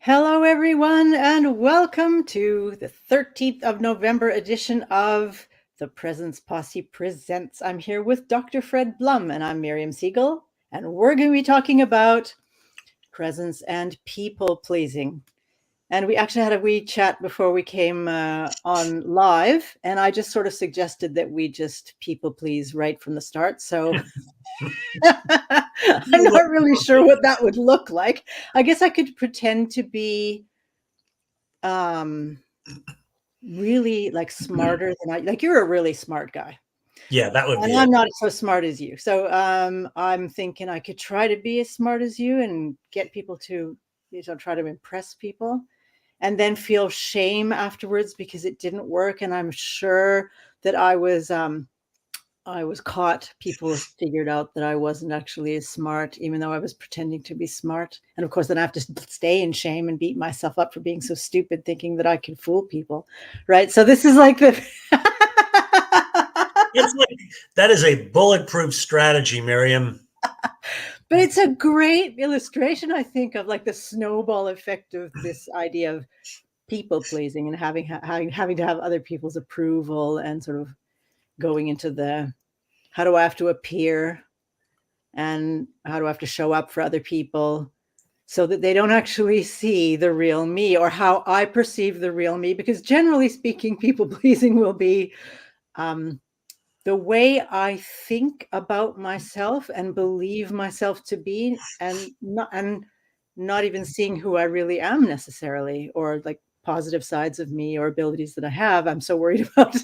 Hello, everyone, and welcome to the 13th of November edition of the Presence Posse Presents. I'm here with Dr. Fred Blum, and I'm Miriam Siegel, and we're going to be talking about presence and people pleasing. And we actually had a wee chat before we came on live, and I just sort of suggested that we just people please right from the start. So I'm not really sure what that would look like. I guess I could pretend to be really like smarter than like you're a really smart guy. Yeah, that would And be I'm it. not so smart as you. So I'm thinking I could try to be as smart as you and get people to try to impress people and then feel shame afterwards because it didn't work. And I'm sure that I was caught. People figured out that I wasn't actually as smart, even though I was pretending to be smart. And of course, then I have to stay in shame and beat myself up for being so stupid, thinking that I could fool people. Right. So this is like the. It's like that is a bulletproof strategy, Miriam. But it's a great illustration, I think, of like the snowball effect of this idea of people pleasing and having to have other people's approval and sort of going into the how do I have to appear and how do I have to show up for other people so that they don't actually see the real me or how I perceive the real me. Because generally speaking, people pleasing will be the way I think about myself and believe myself to be, and not even seeing who I really am necessarily, or like positive sides of me or abilities that I have. I'm so worried about,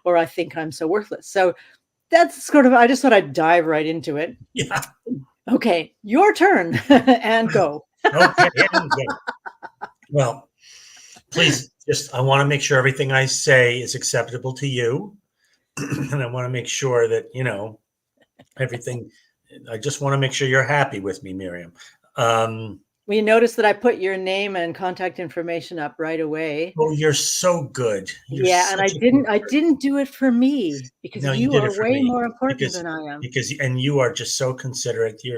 or I think I'm so worthless. So that's sort of, I just thought I'd dive right into it. Yeah. Okay, your turn and go. Okay. Well, please just I want to make sure everything I say is acceptable to you. And I want to make sure that, everything I just want to make sure you're happy with me, Miriam. Well, you notice that I put your name and contact information up right away. Oh, you're so good. You're Yeah, and such a good I person. didn't do it for me because No, you you did are it for way me more important because than I am. and you are just so considerate. Yeah,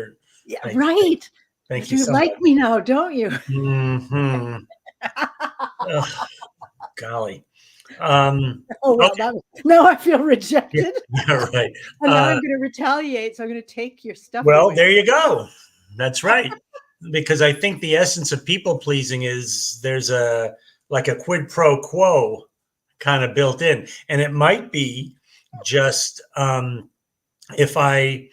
Thank, thank, right. thank you You so much. like me now, don't you? Hmm. Oh, golly. Um, Oh well, okay. that now I feel Yeah, rejected, yeah, right. and now I'm going to retaliate. So I'm going to take your stuff Well, away. there you go. That's right. Because I think the essence of people pleasing is there's a like a quid pro quo kind of built in, and it might be just if I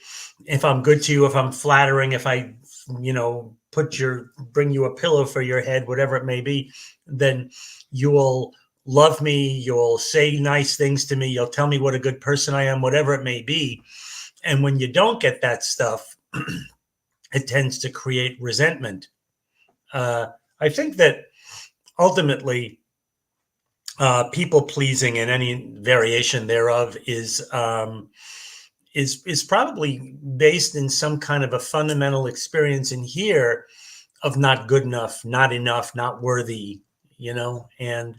if I'm good to you, if I'm flattering, if I bring you a pillow for your head, whatever it may be, then you'll love me. You'll say nice things to me. You'll tell me what a good person I am, whatever it may be. And when you don't get that stuff, it tends to create resentment. Uh, I think that ultimately, people pleasing and any variation thereof is probably based in some kind of a fundamental experience in here of not good enough, not enough, not worthy, and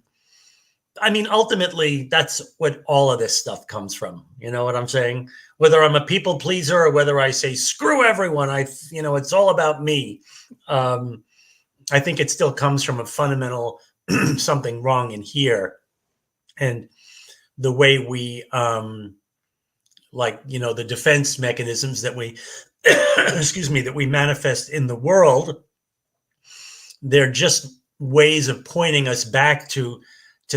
I mean, ultimately, that's what all of this stuff comes from. You know what I'm saying? Whether I'm a people pleaser or whether I say screw everyone, it's all about me. Um, I think it still comes from a fundamental something wrong in here, and the way we, the defense mechanisms that we, excuse me, that we manifest in the world. They're just ways of pointing us back to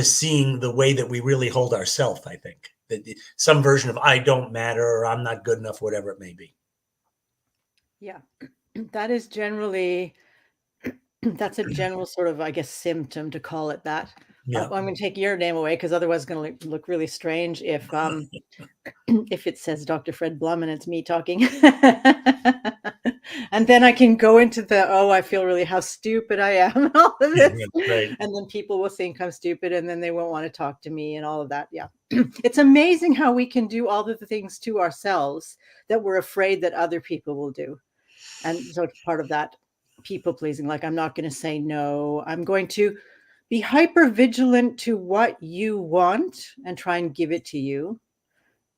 seeing the way that we really hold ourselves. I think that some version of I don't matter or I'm not good enough, whatever it may be. Yeah, that is generally that's a general sort of, I guess, symptom to call it that. Yeah. I'm going to take your name away because otherwise it's going to look really strange if if it says Dr. Fred Blum and it's me talking. And then I can go into the, oh, I feel really how stupid I am and all of this. Right. And then people will think I'm stupid and then they won't want to talk to me and all of that. Yeah. It's amazing how we can do all of the things to ourselves that we're afraid that other people will do. And so it's part of that people pleasing. Like, I'm not going to say no. I'm going to be hyper vigilant to what you want and try and give it to you.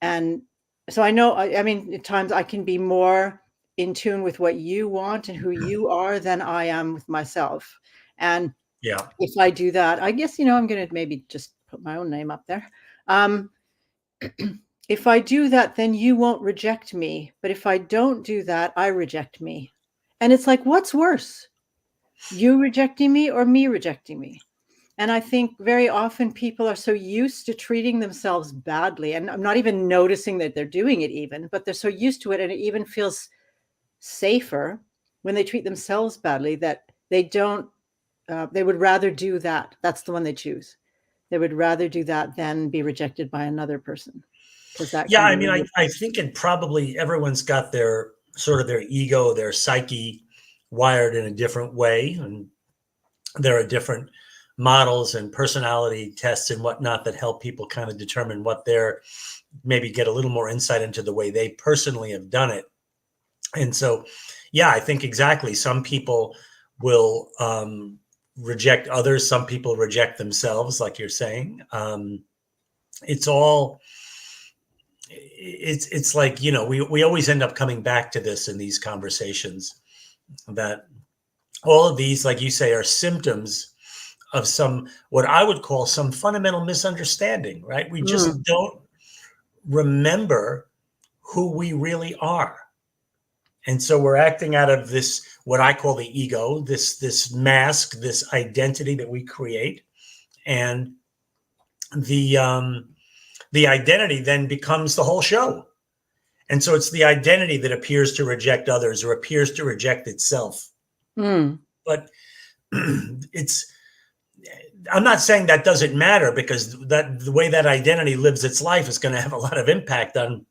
And so I know, I mean, at times I can be more in tune with what you want and who you are than I am with myself. And Yeah. if I do that, I guess, I'm going to maybe just put my own name up there. Um, if I do that, then you won't reject me. But if I don't do that, I reject me. And it's like, what's worse? You rejecting me or me rejecting me? And I think very often people are so used to treating themselves badly. And I'm not even noticing that they're doing it even, but they're so used to it. And it even feels safer when they treat themselves badly that they don't, they would rather do that. That's the one they choose. They would rather do that than be rejected by another person, because that Yeah, can I be mean, really. I think it probably everyone's got their sort of their ego, their psyche wired in a different way, and there are different models and personality tests and whatnot that help people kind of determine what they're maybe get a little more insight into the way they personally have done it. And so, yeah, I think exactly. Some people will reject others. Some people reject themselves, like you're saying. It's all it's like, we always end up coming back to this in these conversations, that all of these, like you say, are symptoms of some, what I would call some fundamental misunderstanding, right? We Mm, just don't remember who we really are. And so we're acting out of this, what I call the ego, this mask, this identity that we create. And the identity then becomes the whole show. And so it's the identity that appears to reject others or appears to reject itself. mm, But it's, I'm not saying that doesn't matter, because that the way that identity lives its life is going to have a lot of impact on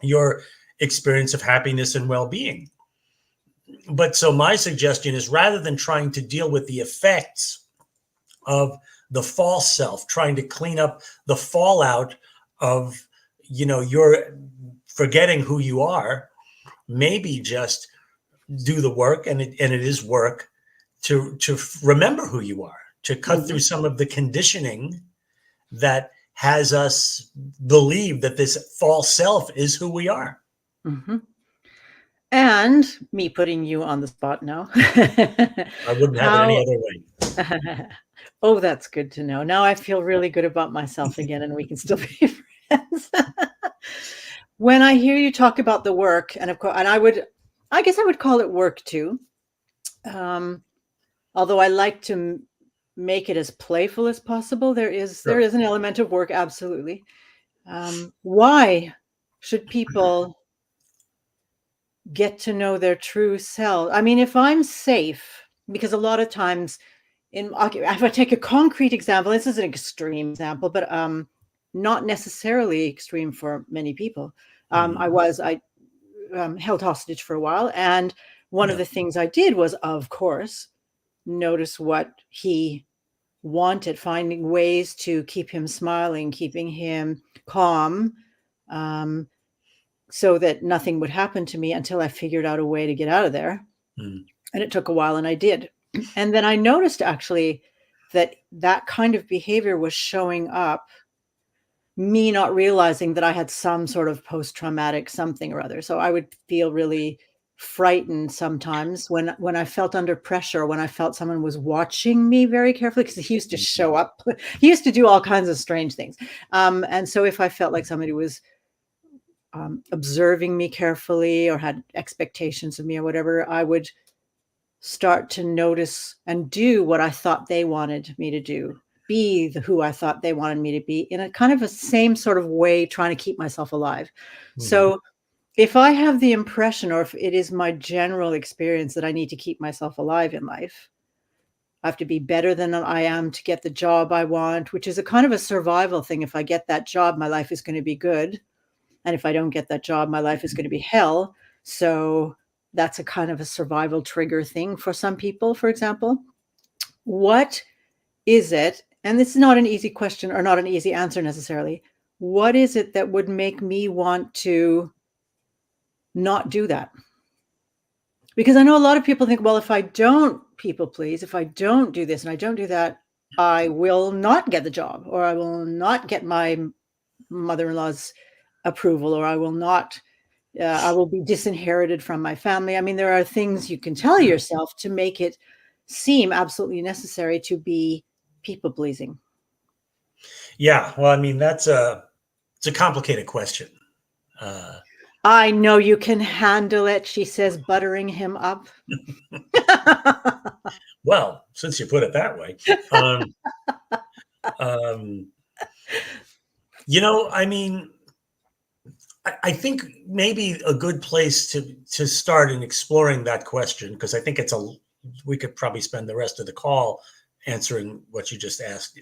your experience of happiness and well-being. But so my suggestion is, rather than trying to deal with the effects of the false self, trying to clean up the fallout of, your forgetting who you are, maybe just do the work, and it is work to remember who you are, to cut through mhm, some of the conditioning that has us believe that this false self is who we are. mhm. And me putting you on the spot now. I wouldn't have it any How other way. Oh, that's good to know. Now I feel really good about myself again, and we can still be friends. When I hear you talk about the work, and of course, and I guess I would call it work too. Um, Although I like to make it as playful as possible, there Sure. is an element of work, absolutely. Why should people get to know their true self? I mean, if I'm safe, because a lot of times okay, if I take a concrete example, this is an extreme example, but not necessarily extreme for many people. Mhm. I held hostage for a while, and one of Yeah. the things I did was, of course, notice what he wanted, finding ways to keep him smiling, keeping him calm, um, so that nothing would happen to me until I figured out a way to get out of there. Mhm. And it took a while, and I did. And then I noticed actually that that kind of behavior was showing up, me not realizing that I had some sort of post-traumatic something or other. So I would feel really frightened sometimes when I felt under pressure, when I felt someone was watching me very carefully, because he used to show Mhm. up. He used to do all kinds of strange things. And so if I felt like somebody was observing me carefully or had expectations of me or whatever, I would start to notice and do what I thought they wanted me to do, be who I thought they wanted me to be, in a kind of a same sort of way, trying to keep myself alive. Mhm. So if I have the impression, or if it is my general experience, that I need to keep myself alive in life, I have to be better than I am to get the job I want, which is a kind of a survival thing. If I get that job, my life is going to be good. And if I don't get that job, my life is going to be hell. So that's a kind of a survival trigger thing for some people, for example. What is it? And this is not an easy question or not an easy answer necessarily. What is it that would make me want to not do that? Because I know a lot of people think, well, if I don't people please, if I don't do this and I don't do that, I will not get the job, or I will not get my mother in law's approval, or I will not I will be disinherited from my family. I mean, there are things you can tell yourself to make it seem absolutely necessary to be people pleasing? Yeah. Well, I mean, it's a complicated question. Uh, I know you can handle it, she says, buttering him up. well, since you put it that way, um, um, I mean, I think maybe a good place to start in exploring that question, because I think we could probably spend the rest of the call answering what you just asked,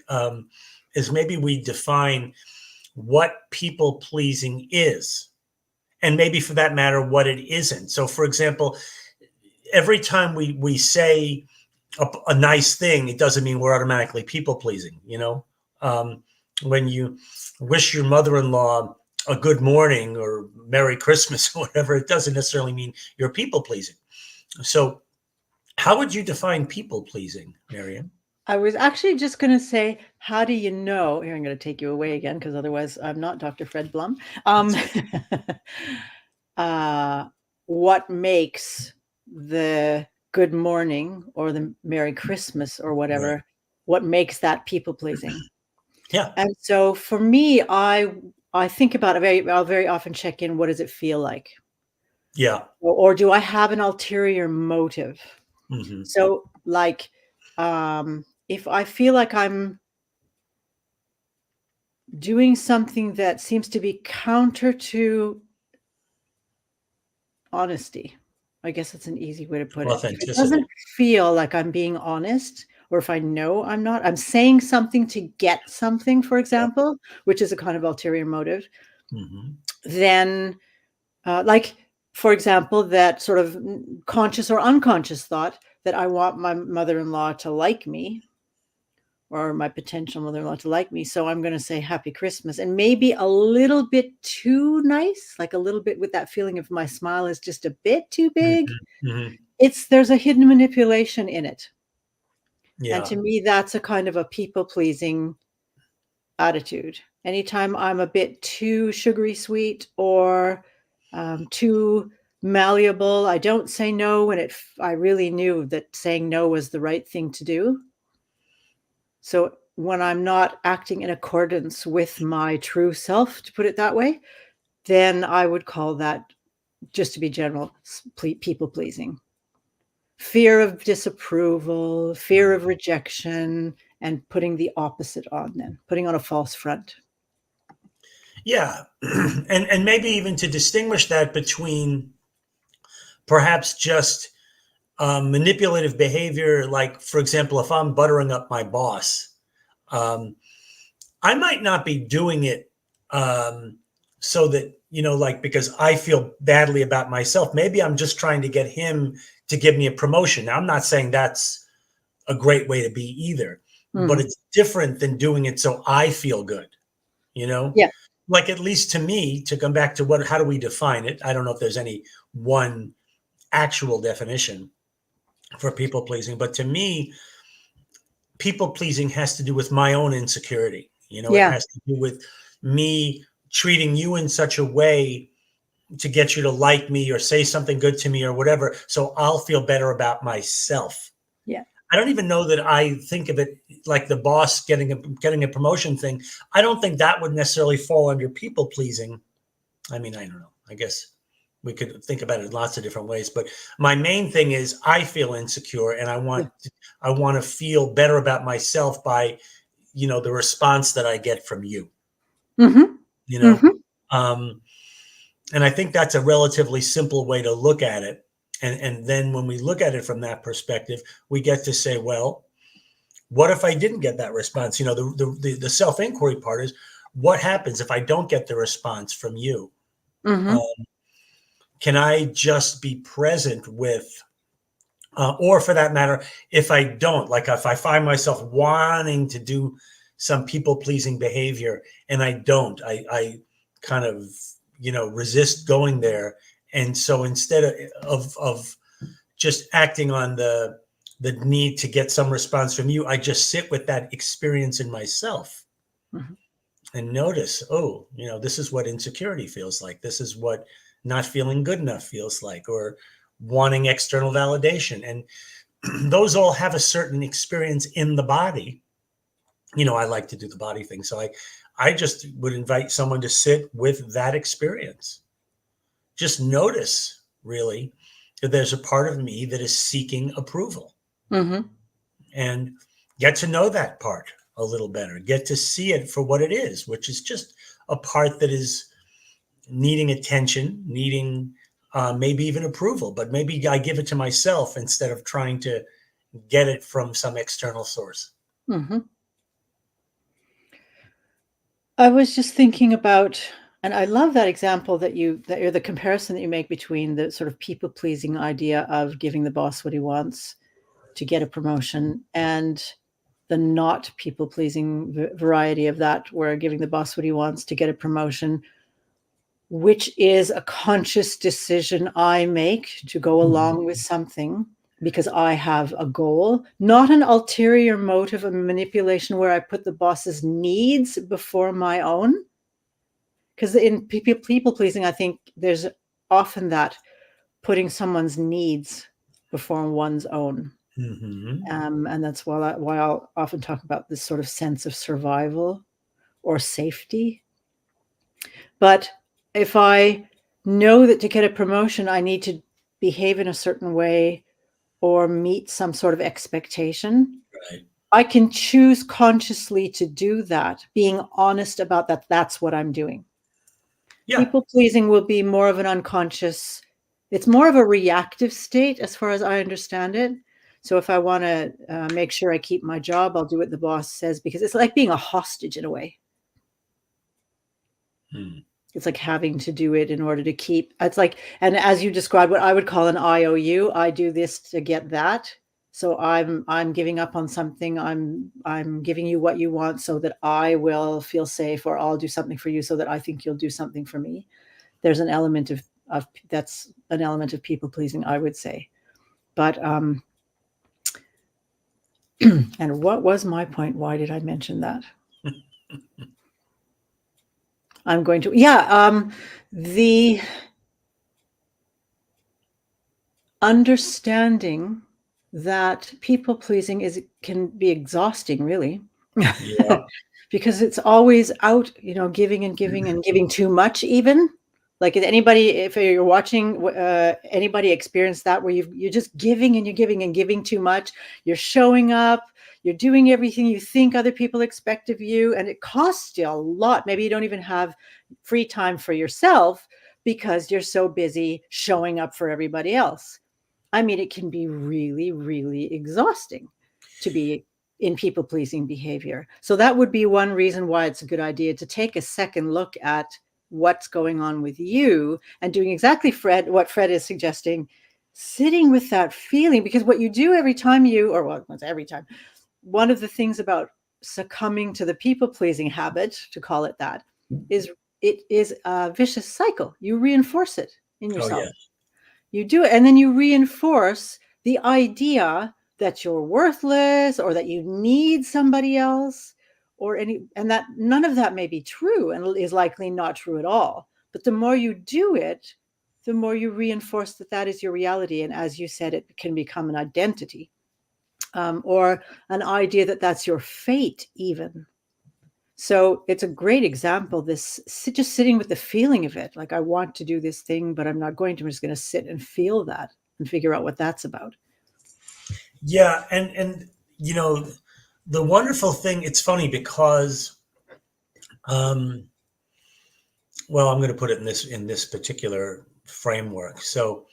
is maybe we define what people pleasing is, and maybe for that matter, what it isn't. So, for example, every time we say a nice thing, it doesn't mean we're automatically people pleasing. When you wish your mother-in-law a good morning or Merry Christmas or whatever, it doesn't necessarily mean you're people pleasing. So, how would you define people pleasing, Miriam? I was actually just going to say, how do you know? Here, I'm going to take you away again because otherwise I'm not Dr. Fred Blum. uh, what makes the good morning or the Merry Christmas or whatever, Right. what makes that people pleasing? Yeah. And so for me, I think about it I'll very often check in, what does it feel like? Yeah. Or do I have an ulterior motive? Hmm. So like, if I feel like I'm doing something that seems to be counter to honesty, I guess that's an easy way to put it. If it Authenticity. doesn't feel like I'm being honest, or if I know I'm not, I'm saying something to get something, for Yeah. example, which is a kind of ulterior motive, Hmm. then like, for example, that sort of conscious or unconscious thought that I want my mother-in-law to like me, or my potential mother-in-law to like me. So I'm going to say Happy Christmas, and maybe a little bit too nice, like a little bit with that feeling of my smile is just a bit too big. Hmm. Hmm. There's a hidden manipulation in it. And Yeah. to me, that's a kind of a people pleasing attitude. Anytime I'm a bit too sugary sweet or too malleable, I don't say no when I really knew that saying no was the right thing to do. So when I'm not acting in accordance with my true self, to put it that way, then I would call that, just to be general, people pleasing. Fear of disapproval, fear of rejection, and putting the opposite on them, putting on a false front. Yeah. And maybe even to distinguish that between perhaps just manipulative behavior, like, for example, if I'm buttering up my boss, um, I might not be doing it so that, like, because I feel badly about myself. Maybe I'm just trying to get him to give me a promotion. Now, I'm not saying that's a great way to be either, but Mhm. it's different than doing it so I feel good, you know? Yeah. Like, at least to me, to come back to how do we define it? I don't know if there's any one actual definition for people pleasing, but to me, people pleasing has to do with my own insecurity. It Yeah. has to do with me treating you in such a way to get you to like me or say something good to me or whatever, so I'll feel better about myself. Yeah. I don't even know that I think of it like the boss getting a promotion thing. I don't think that would necessarily fall under people pleasing. I mean, I don't know. I guess we could think about it in lots of different ways, but my main thing is I feel insecure and Yeah. I want to feel better about myself by, the response that I get from you, Mhm. you know. Mhm. Um, and I think that's a relatively simple way to look at it. And then when we look at it from that perspective, we get to say, well, what if I didn't get that response? The self inquiry part is, what happens if I don't get the response from you? Mhm. Um, can I just be present with, or for that matter, if I don't, like if I find myself wanting to do some people pleasing behavior and I don't, I kind of, resist going there. And so instead of just acting on the need to get some response from you, I just sit with that experience in myself Mhm. and notice, oh, this is what insecurity feels like. This is what not feeling good enough feels like, or wanting external validation. And those all have a certain experience in the body. You know, I like to do the body thing. So I just would invite someone to sit with that experience. Just notice, really, that there's a part of me that is seeking approval. Mm-hmm. And get to know that part a little better. Get to see it for what it is, which is just a part that is needing attention, needing maybe even approval. But maybe I give it to myself instead of trying to get it from some external source. Mm-hmm. I was just thinking about, and I love that example that you're the comparison that you make between the sort of people pleasing idea of giving the boss what he wants to get a promotion and the not people pleasing variety of that, where giving the boss what he wants to get a promotion, which is a conscious decision I make to go along with something because I have a goal, not an ulterior motive of manipulation where I put the boss's needs before my own. Because in people pleasing, I think there's often that putting someone's needs before one's own. Mm-hmm. And that's why I'll often talk about this sort of sense of survival or safety. But if I know that to get a promotion, I need to behave in a certain way or meet some sort of expectation, Right. I can choose consciously to do that, being honest about that. That's what I'm doing. Yeah. People pleasing will be more of an unconscious, it's more of a reactive state as far as I understand it. So if I want to make sure I keep my job, I'll do what the boss says, because it's like being a hostage in a way. Hmm. It's like having to do it in order to keep, it's like, and as you described, what I would call an IOU, I do this to get that. So I'm giving up on something. I'm giving you what you want so that I will feel safe, or I'll do something for you so that I think you'll do something for me. There's an element of that's an element of people pleasing, I would say. But and what was my point? Why did I mention that? I'm going to, the understanding that people pleasing can be exhausting, really. Yeah. Because it's always out, giving and giving and giving too much, even. Like, if you're watching, anybody experience that, where you're just giving and you're giving and giving too much, you're showing up, you're doing everything you think other people expect of you, and it costs you a lot. Maybe you don't even have free time for yourself because you're so busy showing up for everybody else. I mean, it can be really, really exhausting to be in people-pleasing behavior. So that would be one reason why it's a good idea to take a second look at what's going on with you and doing exactly what Fred is suggesting, sitting with that feeling. Because what you do every time one of the things about succumbing to the people-pleasing habit, to call it that, is it is a vicious cycle. You reinforce it in yourself. Oh, yeah. You do it, and then you reinforce the idea that you're worthless, or that you need somebody else, and that none of that may be true, and is likely not true at all. But the more you do it, the more you reinforce that is your reality. And as you said, it can become an identity, or an idea that that's your fate even. So it's a great example, just sitting with the feeling of it. Like, I want to do this thing, but I'm not going to. I'm just going to sit and feel that and figure out what that's about. Yeah. And the wonderful thing, it's funny because, well, I'm going to put it in this particular framework. So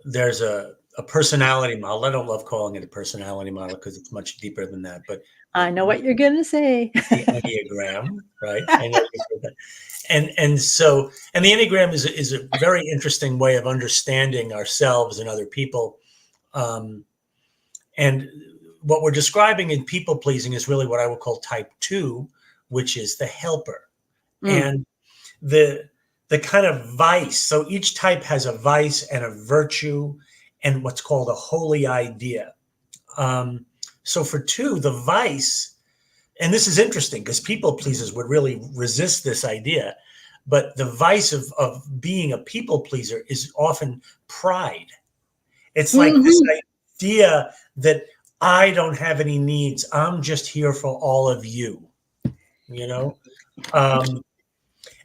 there's a personality model. I don't love calling it a personality model because it's much deeper than that. But I know what you're going to say. the Enneagram, right? I know you've heard that. And so the Enneagram is a very interesting way of understanding ourselves and other people. And what we're describing in people pleasing is really what I would call type 2, which is the helper. And the kind of vice. So each type has a vice and a virtue and what's called a holy idea. So for 2, the vice, and this is interesting because people pleasers would really resist this idea, but the vice of being a people pleaser is often pride. It's like this idea that I don't have any needs. I'm just here for all of you, you know?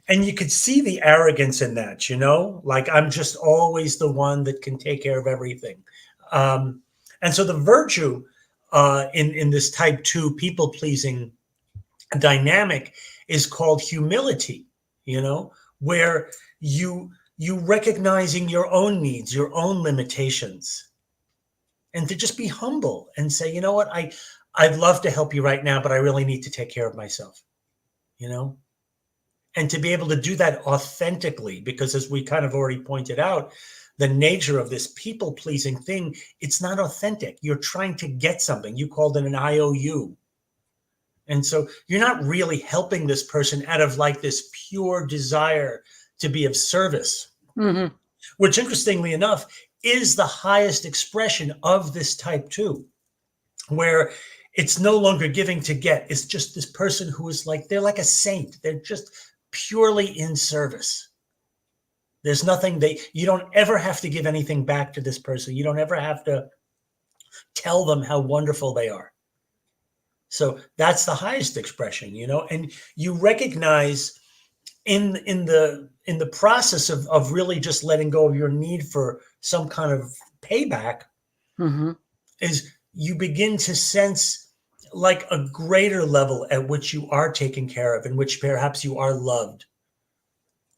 And you could see the arrogance in that, like I'm just always the one that can take care of everything. And so the virtue in this type 2 people pleasing dynamic is called humility, where you recognizing your own needs, your own limitations, and to just be humble and say, you know what, I'd love to help you right now, but I really need to take care of myself, and to be able to do that authentically, because as we kind of already pointed out, the nature of this people pleasing thing, it's not authentic. You're trying to get something. You called it an IOU. And so you're not really helping this person out of like this pure desire to be of service, which interestingly enough is the highest expression of this type 2, where it's no longer giving to get. It's just this person who is like, they're like a saint. They're just purely in service. There's nothing you don't ever have to give anything back to this person. You don't ever have to tell them how wonderful they are. So that's the highest expression, and you recognize in the process of really just letting go of your need for some kind of payback, is you begin to sense like a greater level at which you are taken care of, in which perhaps you are loved,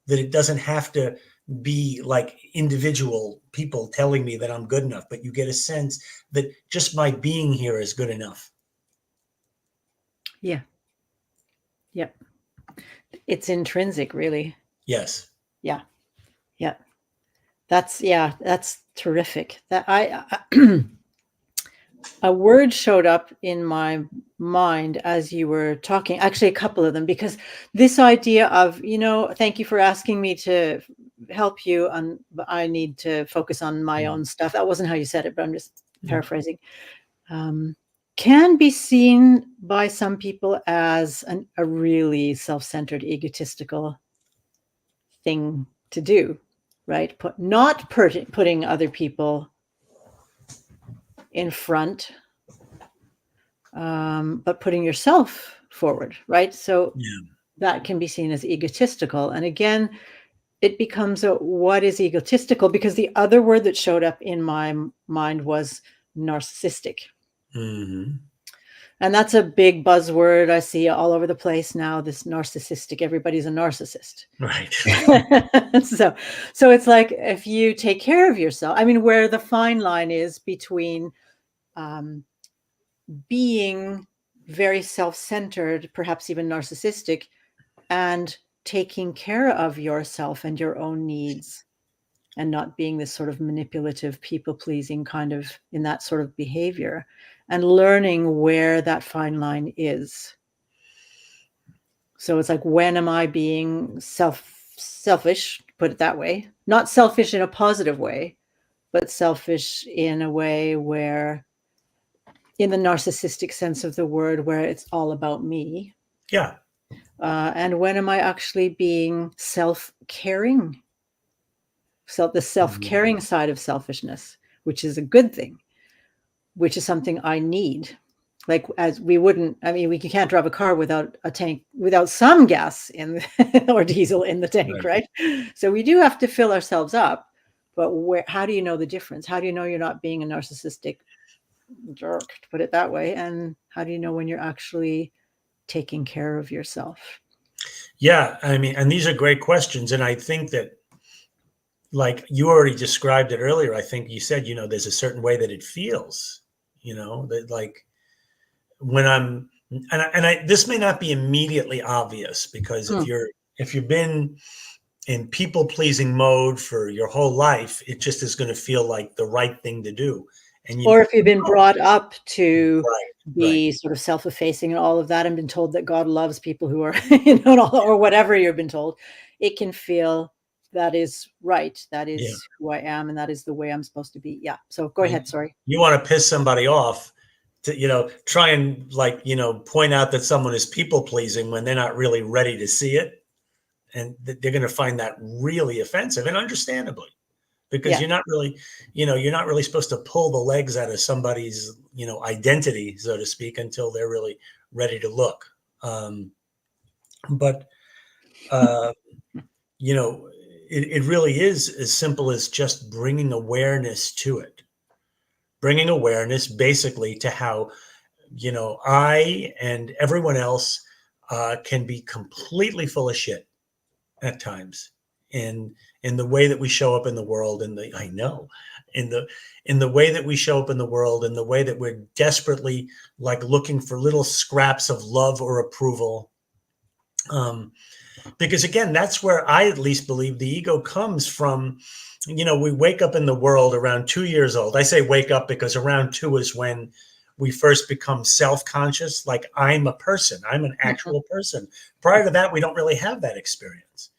that it doesn't have to be like individual people telling me that I'm good enough, but you get a sense that just my being here is good enough. Yeah. Yep. It's intrinsic, really. Yes. Yeah. Yeah. That's terrific. That a word showed up in my mind as you were talking, actually a couple of them, because this idea of, thank you for asking me to help you, but I need to focus on my own stuff. That wasn't how you said it, but I'm just paraphrasing. Can be seen by some people as a really self-centered, egotistical thing to do, right? Not putting other people in front, but putting yourself forward, right? So that can be seen as egotistical. And again, it becomes what is egotistical? Because the other word that showed up in my mind was narcissistic. And that's a big buzzword I see all over the place now, this narcissistic, everybody's a narcissist. Right. So it's like, if you take care of yourself, where the fine line is between being very self-centered, perhaps even narcissistic, and taking care of yourself and your own needs, and not being this sort of manipulative, people-pleasing kind of in that sort of behavior, and learning where that fine line is. So it's like, when am I being selfish, put it that way, not selfish in a positive way, but selfish in a way where, in the narcissistic sense of the word, where it's all about me. Yeah. And when am I actually being self-caring? So the self-caring side of selfishness, which is a good thing, which is something I need. Like, as we can't drive a car without a tank, without some gas in or diesel in the tank, right? So we do have to fill ourselves up. But how do you know the difference? How do you know you're not being a narcissistic jerk, to put it that way? And how do you know when you're actually taking care of yourself? Yeah, and these are great questions. And I think that, like you already described it earlier, I think you said, there's a certain way that it feels, that like when I'm, this may not be immediately obvious, because if you've been in people pleasing mode for your whole life, it just is going to feel like the right thing to do. Or if you've been brought up to be sort of self-effacing and all of that, and been told that God loves people who are, or whatever you've been told, it can feel that is right. That is who I am, and that is the way I'm supposed to be. Yeah. So go ahead. Sorry. You want to piss somebody off to, try and point out that someone is people pleasing when they're not really ready to see it. And they're going to find that really offensive, and understandably, because Yeah. you're not really, you're not really supposed to pull the legs out of somebody's, identity, so to speak, until they're really ready to look. But, uh, you know, it really is as simple as just bringing awareness to it, bringing awareness basically to how, I and everyone else can be completely full of shit at times in the way that we show up in the world, and the I know in the way that we show up in the world, and the way that we're desperately like looking for little scraps of love or approval. Because again, that's where I at least believe the ego comes from. We wake up in the world around 2 years old. I say wake up because around two is when we first become self-conscious, like I'm a person, I'm an Mhm. actual person. Prior to that, we don't really have that experience.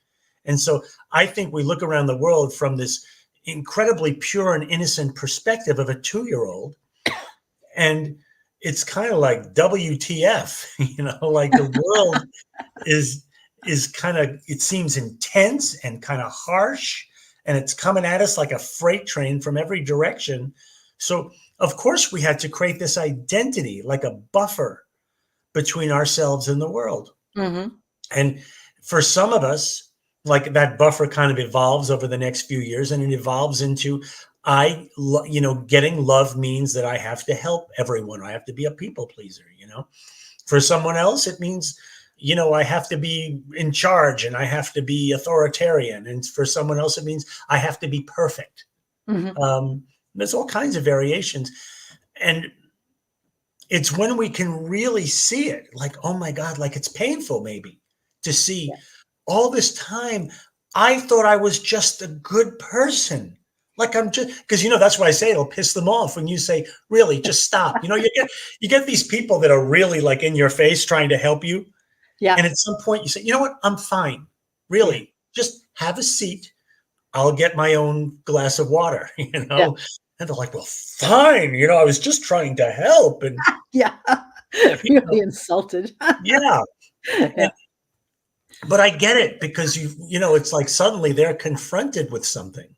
And so I think we look around the world from this incredibly pure and innocent perspective of a 2-year-old. And it's kind of like WTF, like the world is kind of, it seems intense and kind of harsh, and it's coming at us like a freight train from every direction. So of course we had to create this identity, like a buffer between ourselves and the world. Mhm. And for some of us, like that buffer kind of evolves over the next few years, and it evolves into getting love means that I have to help everyone. I have to be a people pleaser. For someone else, it means, I have to be in charge and I have to be authoritarian. And for someone else, it means I have to be perfect. Mhm. There's all kinds of variations. And it's when we can really see it, like, oh my God, like it's painful maybe to see Yeah. all this time. I thought I was just a good person. Like I'm just, because that's why I say it'll piss them off when you say, really, just stop. You get these people that are really like in your face trying to help you. Yeah. And at some point you say, you know what? I'm fine. Yeah. Really, just have a seat. I'll get my own glass of water, Yeah. And they're like, well, fine. I was just trying to help. And, Yeah. you Really know, insulted. yeah. Yeah. And, but I get it because it's like suddenly they're confronted with something,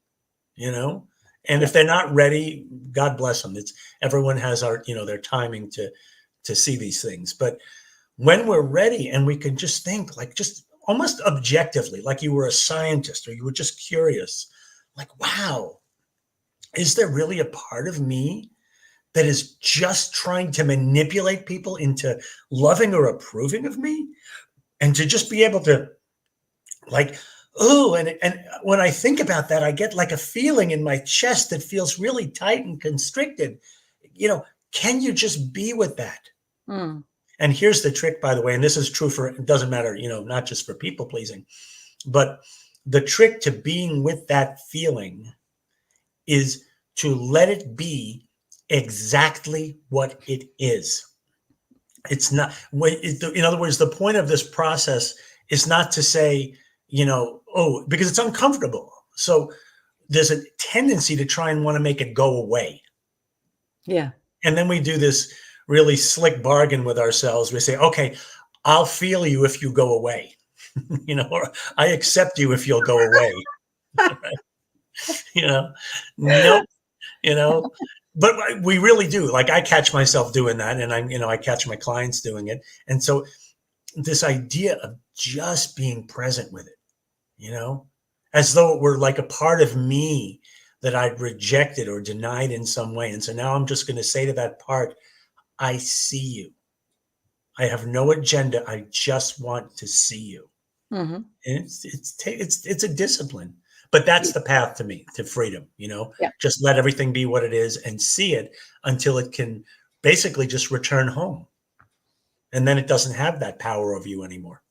you know, and Yeah. if they're not ready, God bless them. It's everyone has their timing to see these things. But when we're ready and we can just think like just almost objectively, like you were a scientist or you were just curious, like, wow, is there really a part of me that is just trying to manipulate people into loving or approving of me? And to just be able to like, oh, and when I think about that, I get like a feeling in my chest that feels really tight and constricted. You know, can you just be with that? Mm. And here's the trick, by the way, and this is true for, it doesn't matter, not just for people pleasing, but the trick to being with that feeling is to let it be exactly what it is. It's not, in other words, the point of this process is not to say, oh, because it's uncomfortable. So there's a tendency to try and want to make it go away. Yeah. And then we do this really slick bargain with ourselves. We say, okay, I'll feel you if you go away, or I accept you if you'll go away. you know, nope, you know, but we really do. Like I catch myself doing that, and I catch my clients doing it. And so this idea of just being present with it, as though it were like a part of me that I'd rejected or denied in some way. And so now I'm just going to say to that part, I see you. I have no agenda. I just want to see you. Mhm. And it's a discipline, but that's the path to me to freedom. Yeah. Just let everything be what it is and see it until it can basically just return home, and then it doesn't have that power over you anymore.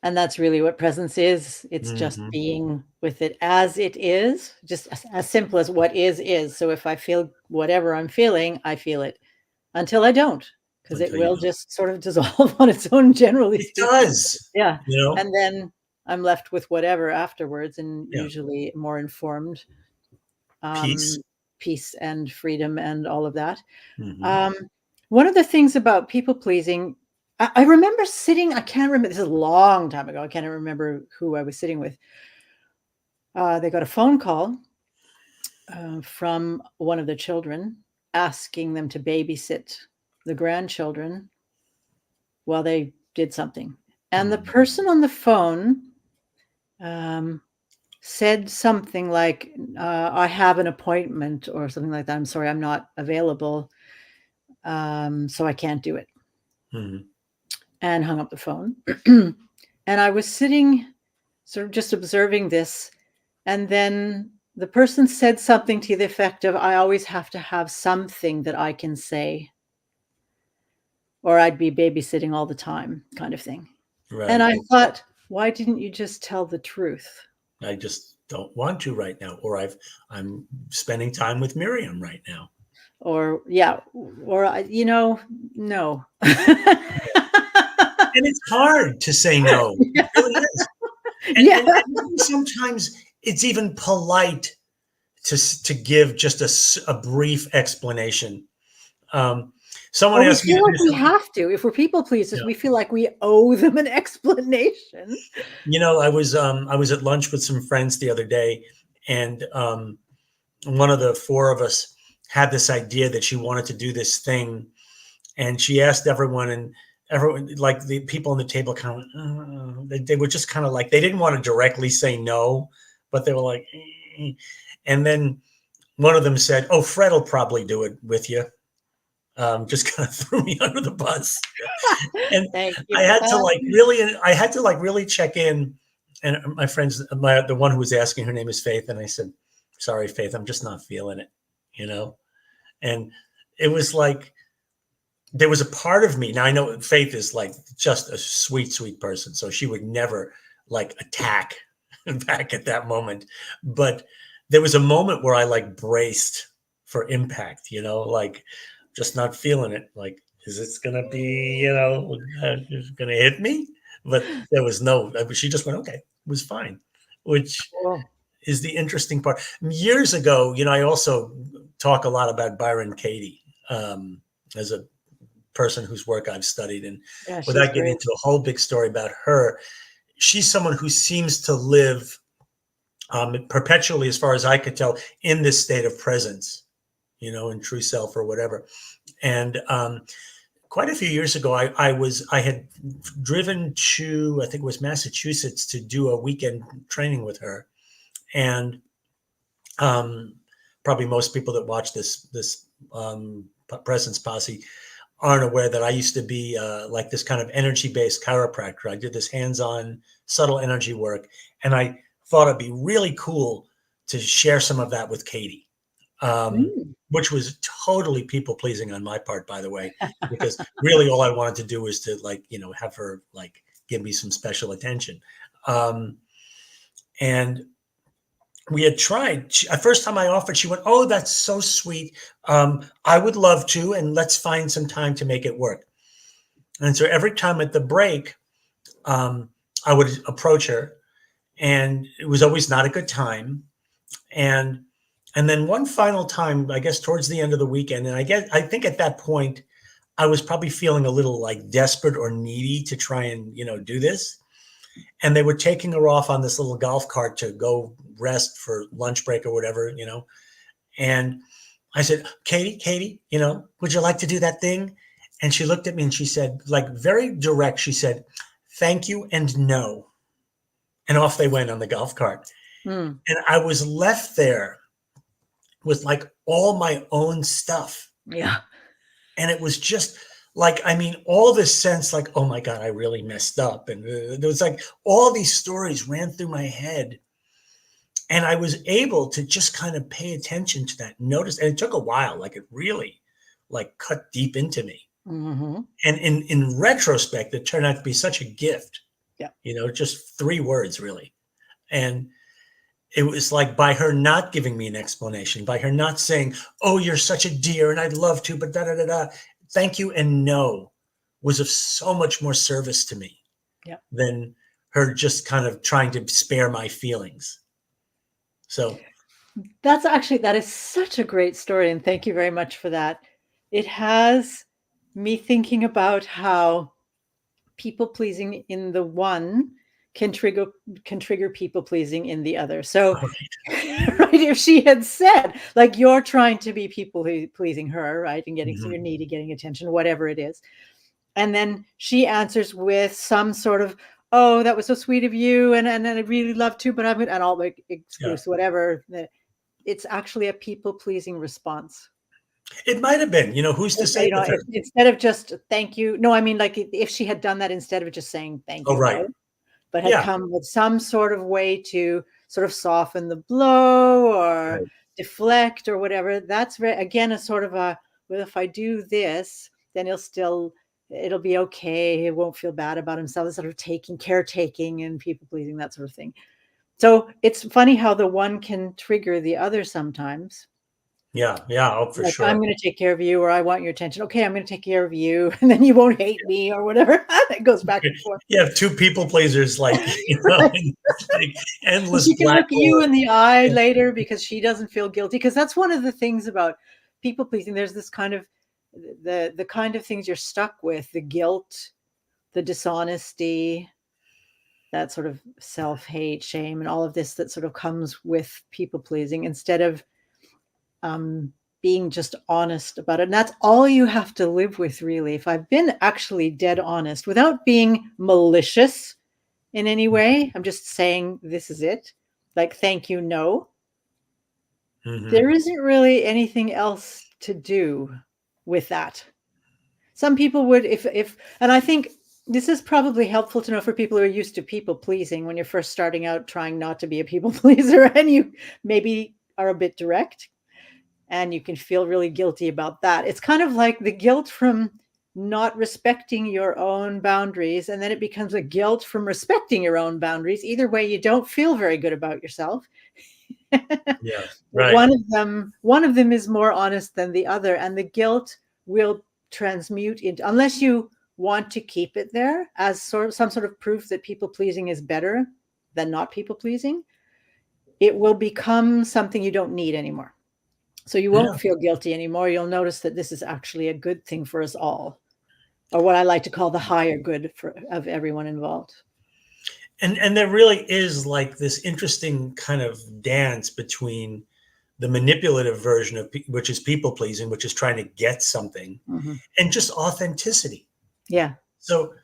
And that's really what presence is. It's just Hmm. being with it as it is, just as simple as what is. So if I feel whatever I'm feeling, I feel it until I don't, because it Until you will don't. just sort of dissolve on its own, generally It speaking. does. Yeah. You know. And then I'm left with whatever afterwards, and Yeah. usually more informed, Peace. um, peace and freedom and all of that. Hmm. Um, one of the things about people pleasing, I remember sitting, I can't remember, this is a long time ago. I can't remember who I was sitting with. They got a phone call from one of the children asking them to babysit the grandchildren while they did something. And the person on the phone said something like, I have an appointment or something like that. I'm sorry, I'm not available. So I can't do it. And hung up the phone. And I was sitting sort of just observing this. And then the person said something to the effect of, I always have to have something that I can say, or I'd be babysitting all the time, kind of thing. Right. And I thought, why didn't you just tell the truth? I just don't want to right now, or I'm spending time with Miriam right now. Or yeah, or no. And it's hard to say no. Yeah. It really is. And sometimes it's even polite to give just a brief explanation. Someone Or we asked me feel to like we have to. If we're people pleasers, Yeah. we feel like we owe them an explanation. I was at lunch with some friends the other day, and one of the four of us had this idea that she wanted to do this thing, and she asked everyone, and everyone, like the people on the table, kind of they were just kind of like, they didn't want to directly say no, but they were like, eh. And then one of them said, "Oh, Fred will probably do it with you." Just kind of threw me under the bus, and Thank you. I had to really check in. And my friends, the one who was asking, her name is Faith, and I said, "Sorry, Faith, I'm just not feeling it," And it was like, there was a part of me. Now I know Faith is like just a sweet, sweet person, so she would never like attack back at that moment. But there was a moment where I like braced for impact, like just not feeling it. Like, is this gonna be, gonna hit me? But there was no. She just went, okay, it was fine, which is the interesting part. Years ago, I also talk a lot about Byron Katie as a person whose work I've studied, and without getting into a whole big story about her, she's someone who seems to live perpetually, as far as I could tell, in this state of presence, in true self or whatever. And quite a few years ago, I had driven to, I think it was Massachusetts, to do a weekend training with her, and probably most people that watch this Presence Posse aren't aware that I used to be like this kind of energy-based chiropractor. I did this hands-on subtle energy work, and I thought it'd be really cool to share some of that with Katie, which was totally people-pleasing on my part, by the way, because really all I wanted to do was to have her give me some special attention. And we had tried. The first time I offered, she went, "Oh, that's so sweet. I would love to, and let's find some time to make it work." And so every time at the break, I would approach her, and it was always not a good time. And then one final time, I guess towards the end of the weekend, and I think at that point, I was probably feeling a little like desperate or needy to try and do this. And they were taking her off on this little golf cart to go rest for lunch break or whatever, And I said, Katie, would you like to do that thing? And she looked at me and she said, like very direct, she said, "Thank you and no." And off they went on the golf cart. And I was left there with like all my own stuff. Yeah. And it was just like, all this sense like, oh my God, I really messed up. And there was like all these stories ran through my head. And I was able to just kind of pay attention to that, notice. And it took a while, like it really like cut deep into me. And in retrospect, it turned out to be such a gift. Yeah. Just 3 words really. And it was like, by her not giving me an explanation, by her not saying, "Oh, you're such a dear and I'd love to, but da da da da," thank you and no was of so much more service to me than her just kind of trying to spare my feelings. So that is such a great story. And thank you very much for that. It has me thinking about how people pleasing in the one can trigger people pleasing in the other. So, Right. right, if she had said, like, you're trying to be people pleasing her, right, and getting, so you're Mhm. needy, getting attention, whatever it is, and then she answers with some sort of, oh, that was so sweet of you, and I really love to, but I'm, and all like Yeah. excuse whatever. It's actually a people pleasing response. It might have been, who's to say You know, with her? instead of just thank you. No, I mean, like, if she had done that instead of just saying thank Oh, you, right. no, but had Yeah. come with some sort of way to sort of soften the blow or Right. deflect or whatever. That's very, again, a sort of a, well, if I do this, then it'll be okay. He won't feel bad about himself. Sort of caretaking and people pleasing, that sort of thing. So it's funny how the one can trigger the other sometimes. Yeah. Yeah. Oh, for Like, I'm sure. going to take care of you, or I want your attention. Okay, I'm going to take care of you, and then you won't hate me or whatever. It goes back and forth. You have two people pleasers, like, Right. in this big And endless she can black look you hole. in the eye Yeah. later because she doesn't feel guilty. Because that's one of the things about people pleasing. There's this kind of the kind of things you're stuck with: the guilt, the dishonesty, that sort of self-hate, shame, and all of this that sort of comes with people pleasing. Instead of um, being just honest about it. And that's all you have to live with, really. If I've been actually dead honest without being malicious in any way, I'm just saying, this is it. Like, thank you, no. Mhm. There isn't really anything else to do with that. Some people would, and I think this is probably helpful to know for people who are used to people pleasing when you're first starting out trying not to be a people pleaser and you maybe are a bit direct and you can feel really guilty about that. It's kind of like the guilt from not respecting your own boundaries, and then it becomes a guilt from respecting your own boundaries. Either way, you don't feel very good about yourself. Yeah. Right. One of them is more honest than the other, and the guilt will transmute into, unless you want to keep it there as some sort of proof that people pleasing is better than not people pleasing, it will become something you don't need anymore. So you Yeah. won't feel guilty anymore. You'll notice that this is actually a good thing for us all, or what I like to call the higher good of everyone involved. And there really is, like, this interesting kind of dance between the manipulative version of which is people pleasing, which is trying to get something, Mhm. and just authenticity. Yeah. So,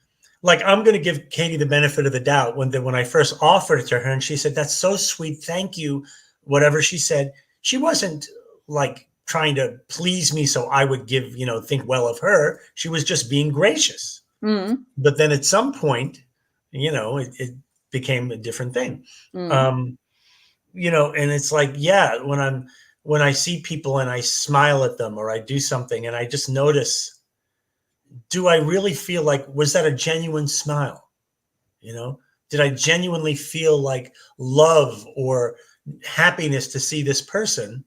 like, I'm going to give Katie the benefit of the doubt when I first offered it to her, and she said, "That's so sweet, thank you." Whatever she said, she wasn't like trying to please me so I would think well of her. She was just being gracious. Mhm. But then at some point, it became a different thing. Mhm. Um, and it's like, yeah, when I see people and I smile at them or I do something and I just notice, do I really feel like, was that a genuine smile? You know, did I genuinely feel like love or happiness to see this person?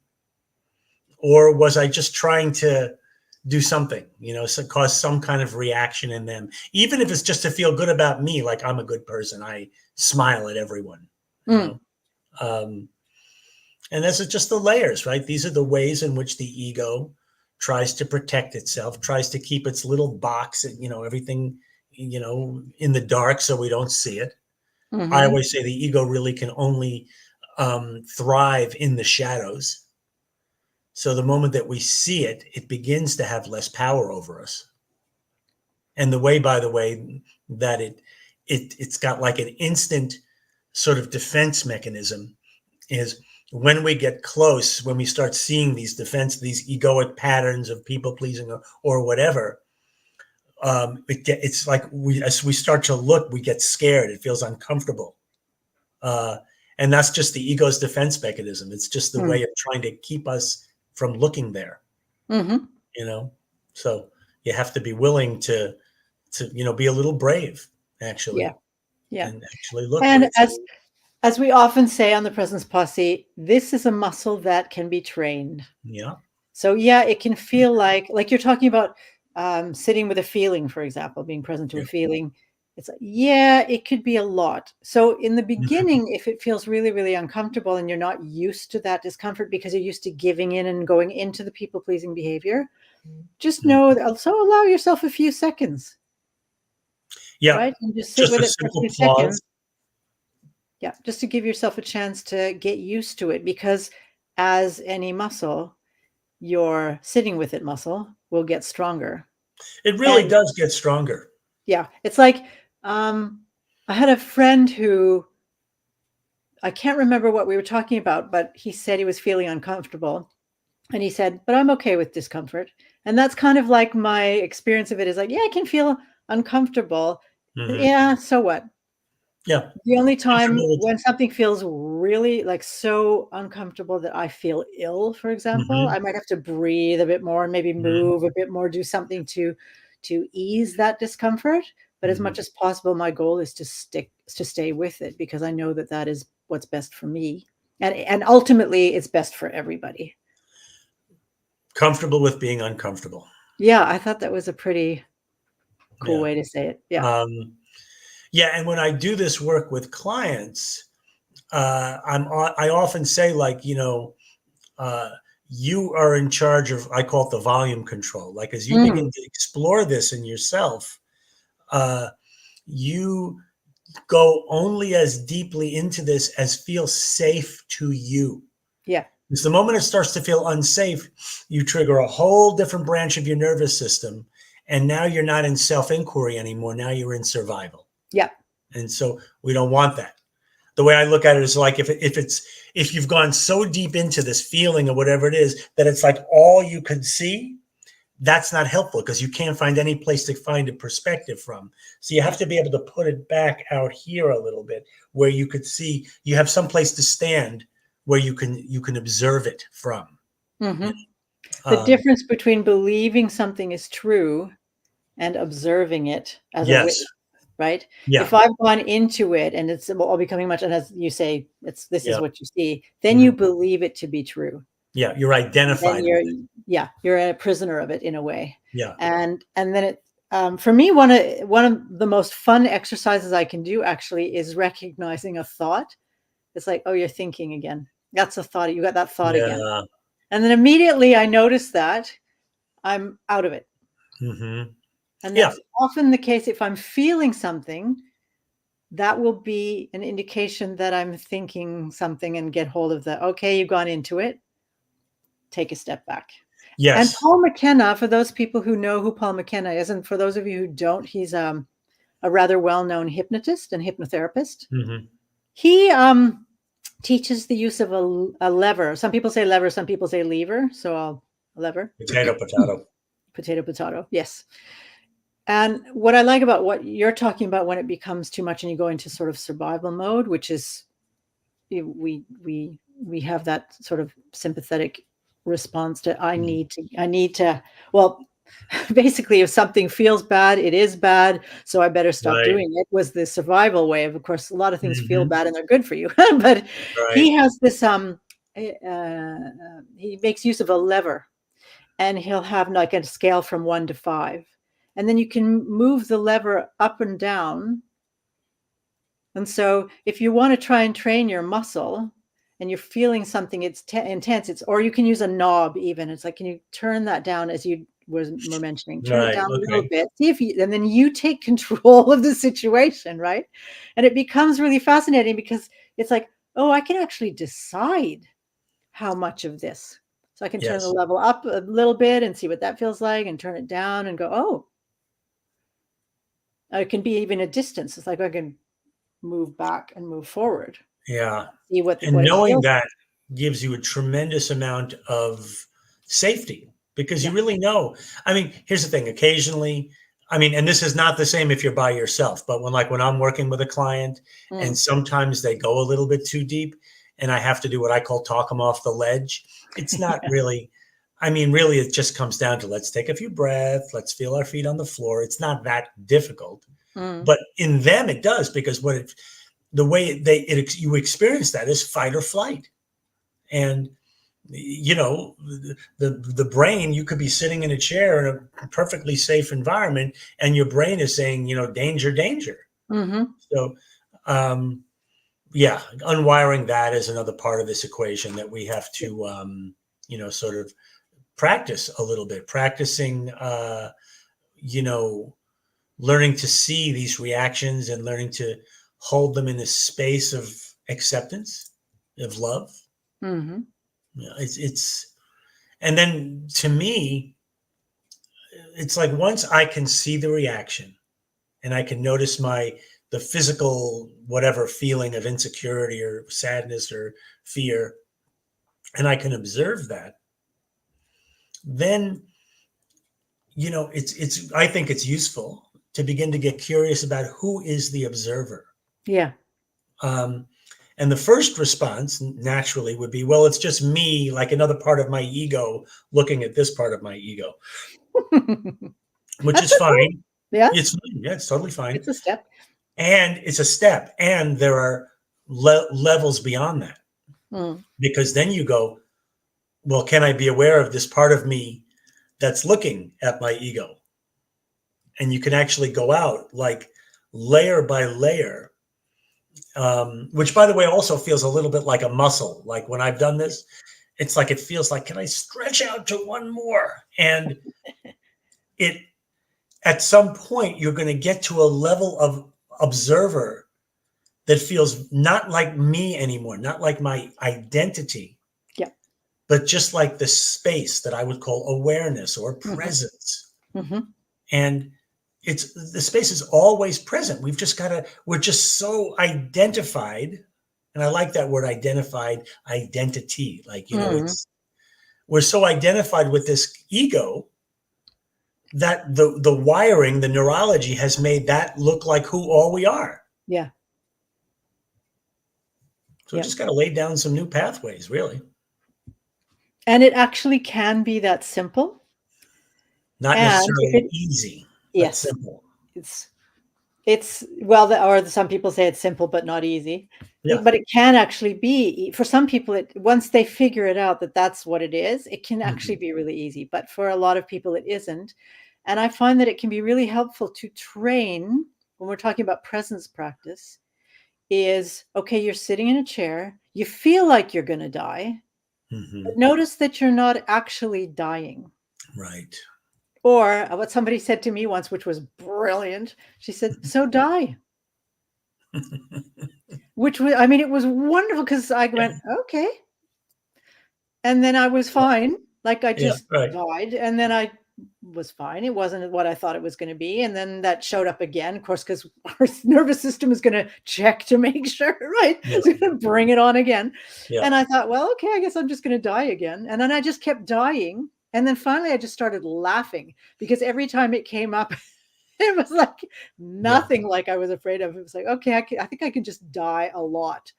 Or was I just trying to do something, so cause some kind of reaction in them, even if it's just to feel good about me, like I'm a good person. I smile at everyone, you Mm. know. Um, and that's just the layers, right? These are the ways in which the ego tries to protect itself, tries to keep its little box, and everything, in the dark so we don't see it. I Mhm. always say the ego really can only thrive in the shadows. So the moment that we see it, it begins to have less power over us. And the way, by the way, that it's got like an instant sort of defense mechanism is when we get close, when we start seeing these egoic patterns of people pleasing or whatever, it's like as we start to look, we get scared. It feels uncomfortable. Uh, and that's just the ego's defense mechanism. It's just the way Mm. of trying to keep us from looking there, Mhm. you know? So you have to be willing to be a little brave, Yeah. actually, Yeah. and actually look where And it's. as we often say on the Presence Posse, this is a muscle that can be trained. Yeah. So yeah, it can feel like you're talking about sitting with a feeling, for example, being present to Yeah. a feeling. It's like, yeah, it could be a lot. So in the Mhm. beginning, if it feels really, really uncomfortable and you're not used to that discomfort because you're used to giving in and going into the people pleasing behavior, just Mhm. know that. So allow yourself a few seconds, Yeah. right? And just sit Just with a it for a simple few seconds. pause. Yeah, just to give yourself a chance to get used to it, because as any muscle, your sitting with it muscle will get stronger. It really And does get stronger. yeah, it's like I had a friend who, I can't remember what we were talking about, but he said he was feeling uncomfortable. And he said, but I'm okay with discomfort. And that's kind of like my experience of it is like, yeah, I can feel uncomfortable. Hmm. Yeah, so what? Yeah. The only time Comfortable with. when something feels really like so uncomfortable that I feel ill, for example, Hmm. I might have to breathe a bit more and maybe Hmm. move a bit more, do something to ease that discomfort. But as Hmm. much as possible, my goal is to stay with it, because I know that that is what's best for me. And ultimately it's best for everybody. Comfortable with being uncomfortable. Yeah, I thought that was a pretty cool Yeah. way to say it. Yeah. Um, yeah. And when I do this work with clients, I often say, like, uh, you are in charge of, I call it the volume control. Like, as you Mm, begin to explore this in yourself, uh, you go only as deeply into this as feels safe to you. yeah. Because the moment it starts to feel unsafe, you trigger a whole different branch of your nervous system. And now you're not in self inquiry anymore. Now you're in survival. Yeah. And so we don't want that. The way I look at it is like, if you've gone so deep into this feeling or whatever it is that it's like all you can see, that's not helpful, because you can't find any place to find a perspective from. So you have to be able to put it back out here a little bit, where you could see, you have some place to stand where you can observe it from. Hmm. The Um, difference between believing something is true and observing it as a yes. witness, right? Yeah. If I've gone into it and it's all becoming much, and as you say, it's this is Yeah. what you see, then you Mhm. believe it to be true. Yeah. You're Then identified with you're, it. yeah, you're a prisoner of it in a way. Yeah. And then it, for me, one of the most fun exercises I can do actually is recognizing a thought. It's like, oh, you're thinking again. That's a thought. You got that thought again. Yeah. And then immediately I notice that I'm out of it. Hmm. And Yeah. that's often the case. If I'm feeling something, that will be an indication that I'm thinking something, and get hold of the, okay, you've gone into it, take a step back. And Yes. Paul McKenna, for those people who know who Paul McKenna is, and for those of you who don't, he's a rather well-known hypnotist and hypnotherapist. Hmm. He teaches the use of a lever. Some people say lever, some people say lever. So I'll lever. Potato, potato. Potato, potato. Yes. And what I like about what you're talking about, when it becomes too much and you go into sort of survival mode, which is we have that sort of sympathetic response to Mhm. I need to, well, basically if something feels bad, it is bad, so I better stop Right. doing it, was the survival way. Of course, a lot of things feel Hmm. bad and they're good for you. But Right. he has this he makes use of a lever, and he'll have like a scale from 1 to 5, and then you can move the lever up and down. And so if you want to try and train your muscle and you're feeling something, it's intense, it's, or you can use a knob even. It's like, can you turn that down, as you were mentioning, turn it Right. down a little Okay. bit, see if you, and then you take control of the situation, right? And it becomes really fascinating, because it's like, oh, I can actually decide how much of this. So I can turn the Yes. level up a little bit and see what that feels like, and turn it down and go, oh, it can be even a distance. It's like I can move back and move forward, Yeah. see And what it knowing feels. that gives you a tremendous amount of safety, because you Yeah. really know. I mean, here's the thing, occasionally, I mean, and this is not the same if you're by yourself, but when I'm working with a client and Mm. sometimes they go a little bit too deep and I have to do what I call talk them off the ledge, it's not Yeah. really, I mean, really, it just comes down to, let's take a few breaths, let's feel our feet on the floor. It's not that difficult. Mm. But in them, it does, because the way you experience that is fight or flight. And the brain, you could be sitting in a chair in a perfectly safe environment and your brain is saying, danger, danger. Mhm. So um yeah, unwiring that is another part of this equation that we have Yeah. to sort of practice a little bit, practicing you know learning to see these reactions and learning to hold them in the space of acceptance, of love. Mm-hmm. And then to me, it's like once I can see the reaction and I can notice the physical, whatever feeling of insecurity or sadness or fear, and I can observe that, then, I think it's useful to begin to get curious about who is the observer. Yeah. Um, and the first response naturally would be, well, it's just me, like another part of my ego looking at this part of my ego, which That's is okay. fine. Yeah. It's totally fine. It's a step. And it's a step. And there are levels beyond that. Mm. Because then you go, well, can I be aware of this part of me that's looking at my ego? And you can actually go out like layer by layer, which, by the way, also feels a little bit like a muscle. Like when I've done this, it's like it feels like, can I stretch out to one more? And at some point, you're going to get to a level of observer that feels not like me anymore, not like my identity, Yeah. but just like the space that I would call awareness or presence. Mm-hmm. And the space is always present. We're just so identified. And I like that word, identified, identity. Like, we're so identified with this ego that the wiring, the neurology has made that look like who all we are. Yeah. So we just got to lay down some new pathways, really. And it actually can be that simple. Not necessarily easy, but yes, simple. Or some people say it's simple but not easy. Yeah. But it can actually be, for some people, once they figure it out that that's what it is, it can actually be really easy. But for a lot of people, it isn't. And I find that it can be really helpful to train when we're talking about presence practice is, okay, you're sitting in a chair, you feel like you're going to die, but notice that you're not actually dying. Right. Or what somebody said to me once, which was brilliant. She said, so die. Which was, it was wonderful because I went, okay. And then I was fine. Like I just died. And then I was fine. It wasn't what I thought it was going to be. And then that showed up again, of course, because our nervous system is going to check to make sure, right? Yeah. It's going to bring it on again. Yeah. And I thought, well, okay, I guess I'm just going to die again. And then I just kept dying. And then finally I just started laughing because every time it came up, it was like nothing like I was afraid of. It was like, okay, I think I can just die a lot.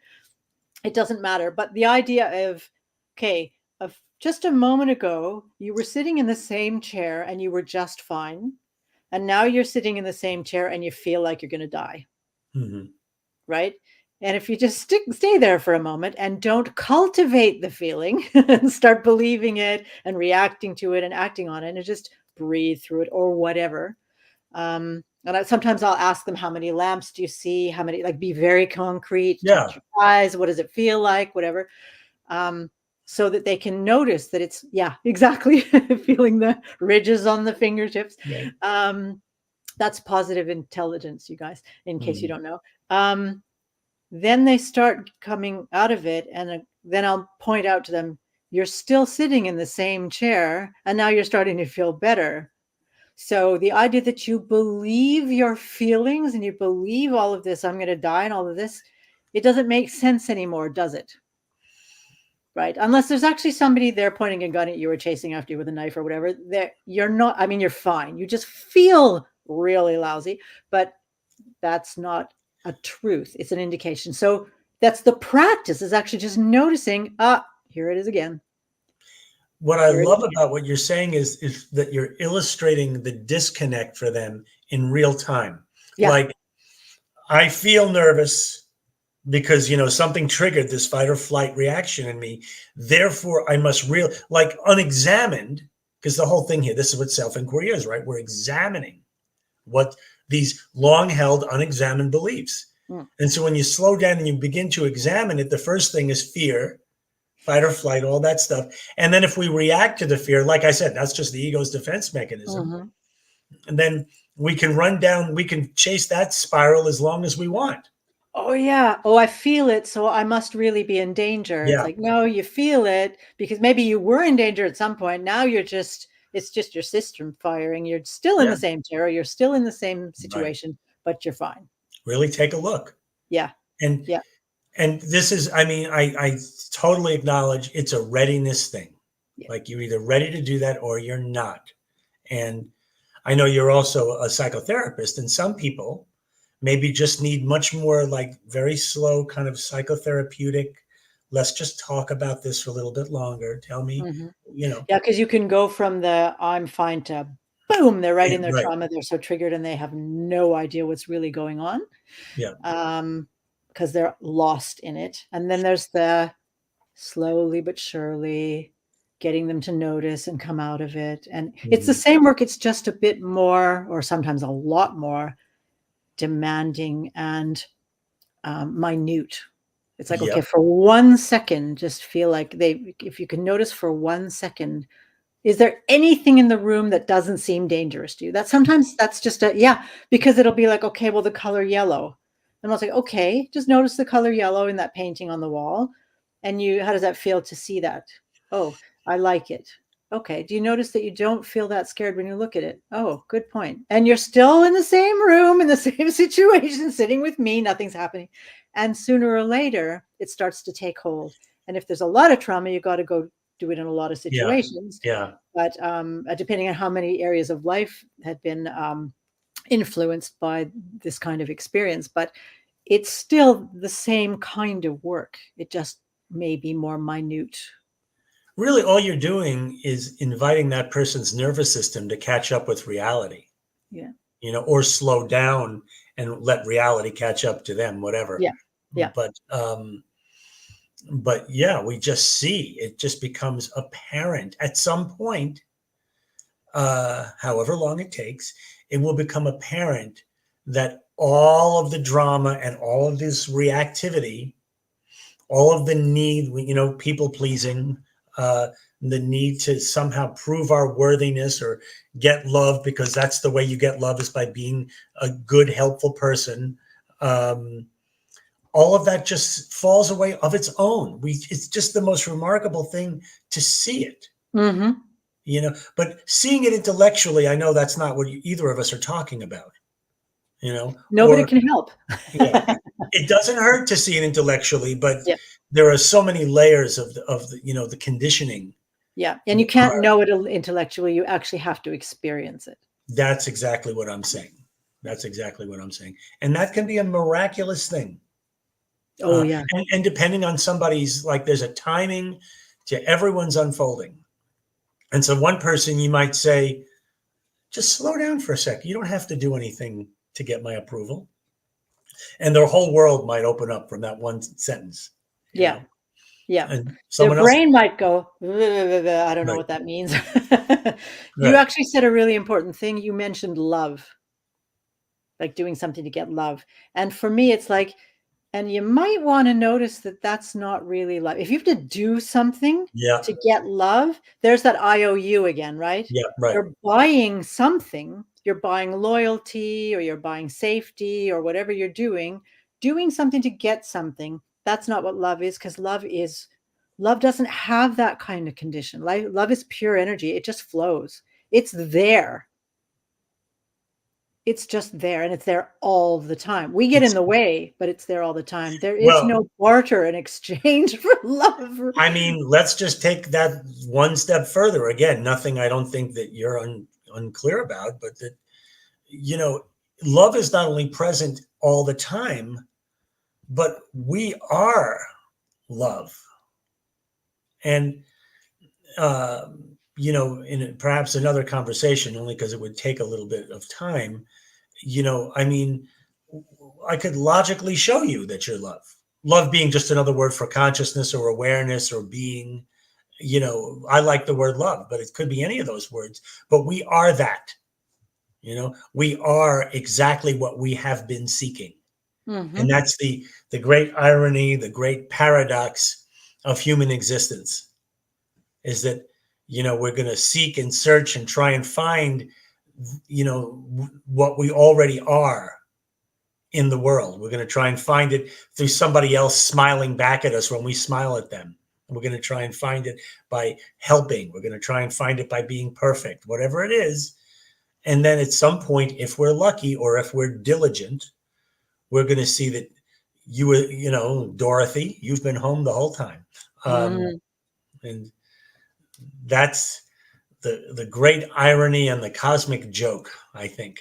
It doesn't matter. But the idea of, okay, of just a moment ago, you were sitting in the same chair and you were just fine. And now you're sitting in the same chair and you feel like you're going to die. Right? And if you just stay there for a moment and don't cultivate the feeling and start believing it and reacting to it and acting on it and just breathe through it or whatever. And sometimes I'll ask them, how many lamps do you see? How many, like, be very concrete, touch your eyes. What does it feel like? Whatever. So that they can notice that it's, exactly. Feeling the ridges on the fingertips. Right. That's positive intelligence, you guys, in case you don't know. Then they start coming out of it. And then I'll point out to them, you're still sitting in the same chair. And now you're starting to feel better. So the idea that you believe your feelings and you believe all of this, I'm going to die and all of this, it doesn't make sense anymore, does it? Right? Unless there's actually somebody there pointing a gun at you or chasing after you with a knife or whatever. You're not, you're fine. You just feel really lousy, but that's not a truth. It's an indication. So that's the practice, is actually just noticing, here it is again. What I love about what you're saying is that you're illustrating the disconnect for them in real time. Yeah. Like, I feel nervous because, something triggered this fight or flight reaction in me. Therefore, I must unexamined, because the whole thing here, this is what self-inquiry is, right? We're examining what these long-held, unexamined beliefs. And so when you slow down and you begin to examine it, the first thing is fear, fight or flight, all that stuff. And then if we react to the fear, like I said, that's just the ego's defense mechanism. And then we can we can chase that spiral as long as we want. Oh, yeah. Oh, I feel it, so I must really be in danger. It's Yeah, like, no, you feel it because maybe you were in danger at some point. Now you're just it's just your system firing. You're still in yeah, the same terror. You're still in the same right. situation, but you're fine. Really take a look. Yeah. And Yeah. and this is, I mean, I totally acknowledge it's a readiness thing. Yeah. Like you're either ready to do that or you're not. And I know you're also a psychotherapist, and some people maybe just need much more like very slow kind of psychotherapeutic. Let's just talk about this for a little bit longer. Tell me, Mhm. you know, Yeah, because you can go from the "I'm fine" to boom, they're right yeah, in their right. trauma. They're so triggered and they have no idea what's really going on, Yeah. um, because they're lost in it. And then there's the slowly but surely getting them to notice and come out of it. And it's the Mhm. same work, it's just a bit more, or sometimes a lot more demanding and minute. It's like, okay, Yep. for 1 second, just feel like if you can notice for 1 second, is there anything in the room that doesn't seem dangerous to you? That sometimes that's just a yeah, because it'll be like, okay, well, the color yellow. And I'll say, okay, just notice the color yellow in that painting on the wall. And how does that feel to see that? Oh, I like it. Okay. Do you notice that you don't feel that scared when you look at it? Oh, good point. And you're still in the same room, in the same situation, sitting with me, nothing's happening. And sooner or later, it starts to take hold. And if there's a lot of trauma, you got to go do it in a lot of Yeah. situations. Yeah. But depending on how many areas of life had been influenced by this kind of experience, but it's still the same kind of work. It just may be more minute. Really, all you're doing is inviting that person's nervous system to catch up with reality, Yeah. or slow down and let reality catch up to them, whatever. Yeah. Yeah. But yeah, we just see it just becomes apparent at some point, however long it takes, it will become apparent that all of the drama and all of this reactivity, all of the need, people pleasing, uh, the need to somehow prove our worthiness or get love, because that's the way you get love, is by being a good, helpful person. Um, all of that just falls away of its own. It's just the most remarkable thing to see it, Hmm. but seeing it intellectually, I know that's not what either of us are talking about, Nobody or can help. yeah, it doesn't hurt to see it intellectually, but Yeah. there are so many layers of the conditioning. Yeah. And you can't know it intellectually. You actually have to experience it. That's exactly what I'm saying. That's exactly what I'm saying. And that can be a miraculous thing. Oh, yeah. And depending on somebody's, like, there's a timing to everyone's unfolding. And so one person, you might say, just slow down for a sec. You don't have to do anything to get my approval. And their whole world might open up from that one sentence, you Yeah. know, Yeah. and Their someone else. brain might go, I don't know Right. what that means. You Right. actually said a really important thing. You mentioned love, like doing something to get love. And for me, it's like, and you might want to notice that that's not really love. If you have to do something Yeah. to get love, there's that IOU again, right? Yeah. Right. You're buying something, you're buying loyalty or you're buying safety or whatever you're doing something to get something. That's not what love is, because love doesn't have that kind of condition. Love is pure energy. It just flows. It's there. It's just there, and it's there all the time. We get in It's the way, but it's there all the time. There is Well, no barter in exchange for love. I mean, let's just take that one step further. Again, nothing I don't think that you're unclear about, but that, you know, love is not only present all the time, but we are love. And, uh, in perhaps another conversation, only because it would take a little bit of time, I mean, I could logically show you that you're love. Love being just another word for consciousness or awareness or being. I like the word love, but it could be any of those words. But we are that. We are exactly what we have been seeking. And Mhm. that's the great irony, the great paradox of human existence, is that, we're going to seek and search and try and find, what we already are in the world. We're going to try and find it through somebody else smiling back at us when we smile at them. We're going to try and find it by helping. We're going to try and find it by being perfect, whatever it is. And then at some point, if we're lucky or if we're diligent, we're going to see that you were, Dorothy, you've been home the whole time. And that's the great irony and the cosmic joke, I think.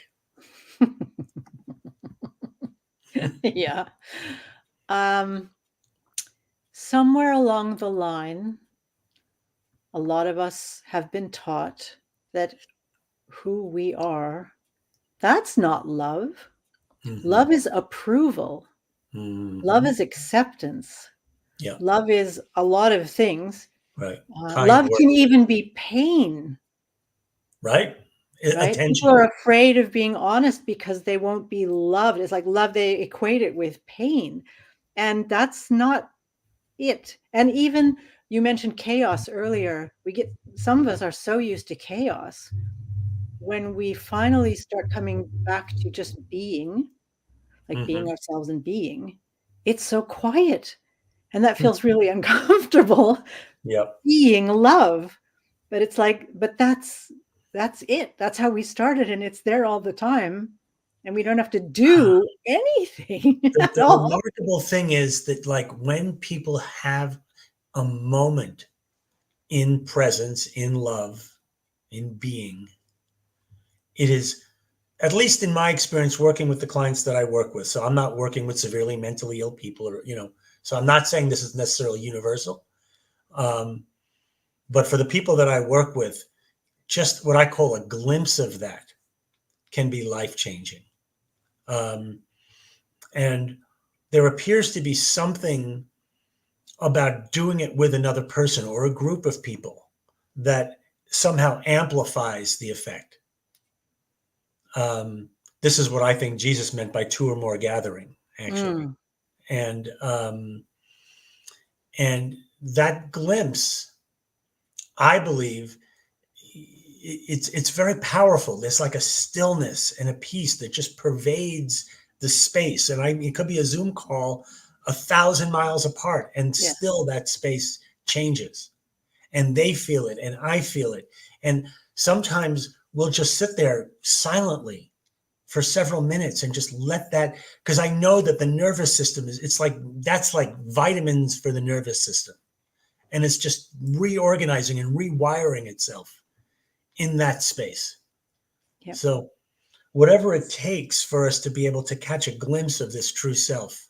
Yeah. Somewhere along the line, a lot of us have been taught that who we are, that's not love. Love is approval. Love is acceptance. Yeah. Love is a lot of things. Right. Love can even be pain. Right. Attention. People are afraid of being honest because they won't be loved. It's like love, they equate it with pain. And that's not it. And even you mentioned chaos earlier. Some of us are so used to chaos. When we finally start coming back to just being, like being ourselves and being, it's so quiet. And that feels really uncomfortable. Yep. Being love. But it's like, but that's it. That's how we started, and it's there all the time. And we don't have to do anything. The remarkable thing is that, like, when people have a moment in presence, in love, in being, it is, at least in my experience working with the clients that I work with. So I'm not working with severely mentally ill people, or, so I'm not saying this is necessarily universal. But for the people that I work with, just what I call a glimpse of that can be life-changing. And there appears to be something about doing it with another person or a group of people that somehow amplifies the effect. This is what I think Jesus meant by 2 or more gathering, actually. And that glimpse, I believe, it's very powerful. There's like a stillness and a peace that just pervades the space. And it could be a Zoom call 1,000 miles apart, and still that space changes. And they feel it, and I feel it. And sometimes we'll just sit there silently for several minutes and just let that, because I know that the nervous system that's like vitamins for the nervous system. And it's just reorganizing and rewiring itself in that space. Yep. So whatever it takes for us to be able to catch a glimpse of this true self,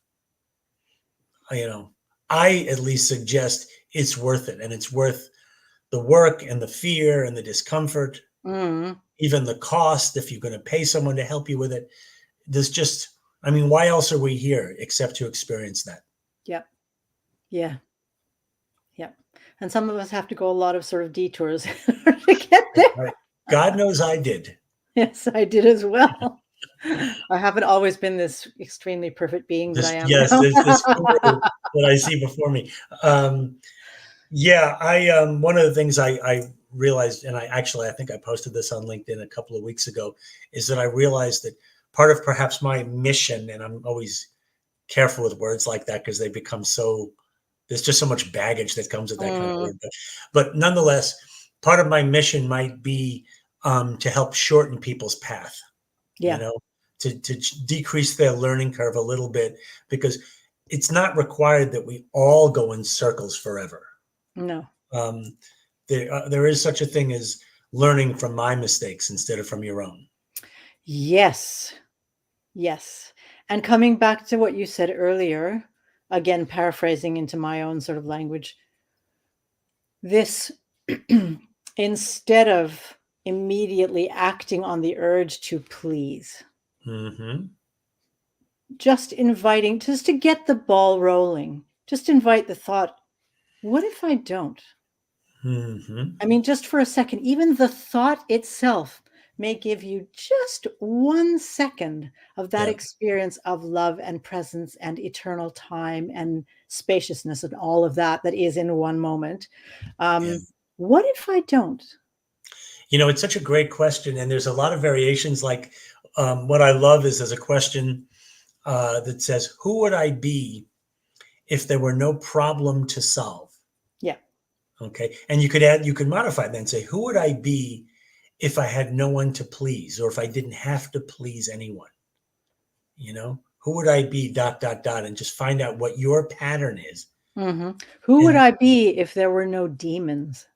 I at least suggest it's worth it. And it's worth the work and the fear and the discomfort, even the cost, if you're going to pay someone to help you with it. There's why else are we here except to experience that? Yep. Yeah. Yep. And some of us have to go a lot of sort of detours to get there. Right. God knows I did. Yes, I did as well. I haven't always been this extremely perfect being that I am. Yes, now. this that I see before me. One of the things I realized, and I think I posted this on LinkedIn a couple of weeks ago, is that I realized that part of perhaps my mission, and I'm always careful with words like that because they become there's just so much baggage that comes with that kind of word. But nonetheless, part of my mission might be to help shorten people's path. Yeah. To decrease their learning curve a little bit, because it's not required that we all go in circles forever. No. There is such a thing as learning from my mistakes instead of from your own. Yes. Yes. And coming back to what you said earlier, again, paraphrasing into my own sort of language, this, instead of immediately acting on the urge to please, just to get the ball rolling, just invite the thought, what if I don't? Just for a second, even the thought itself may give you just 1 second of that experience of love and presence and eternal time and spaciousness and all of that is in one moment. What if I don't? It's such a great question. And there's a lot of variations. Like what I love is there's a question that says, who would I be if there were no problem to solve? Yeah. Okay. And you could modify that and say, who would I be if I had no one to please, or if I didn't have to please anyone? Who would I be, ... and just find out what your pattern is. Who would And I be if there were no demons?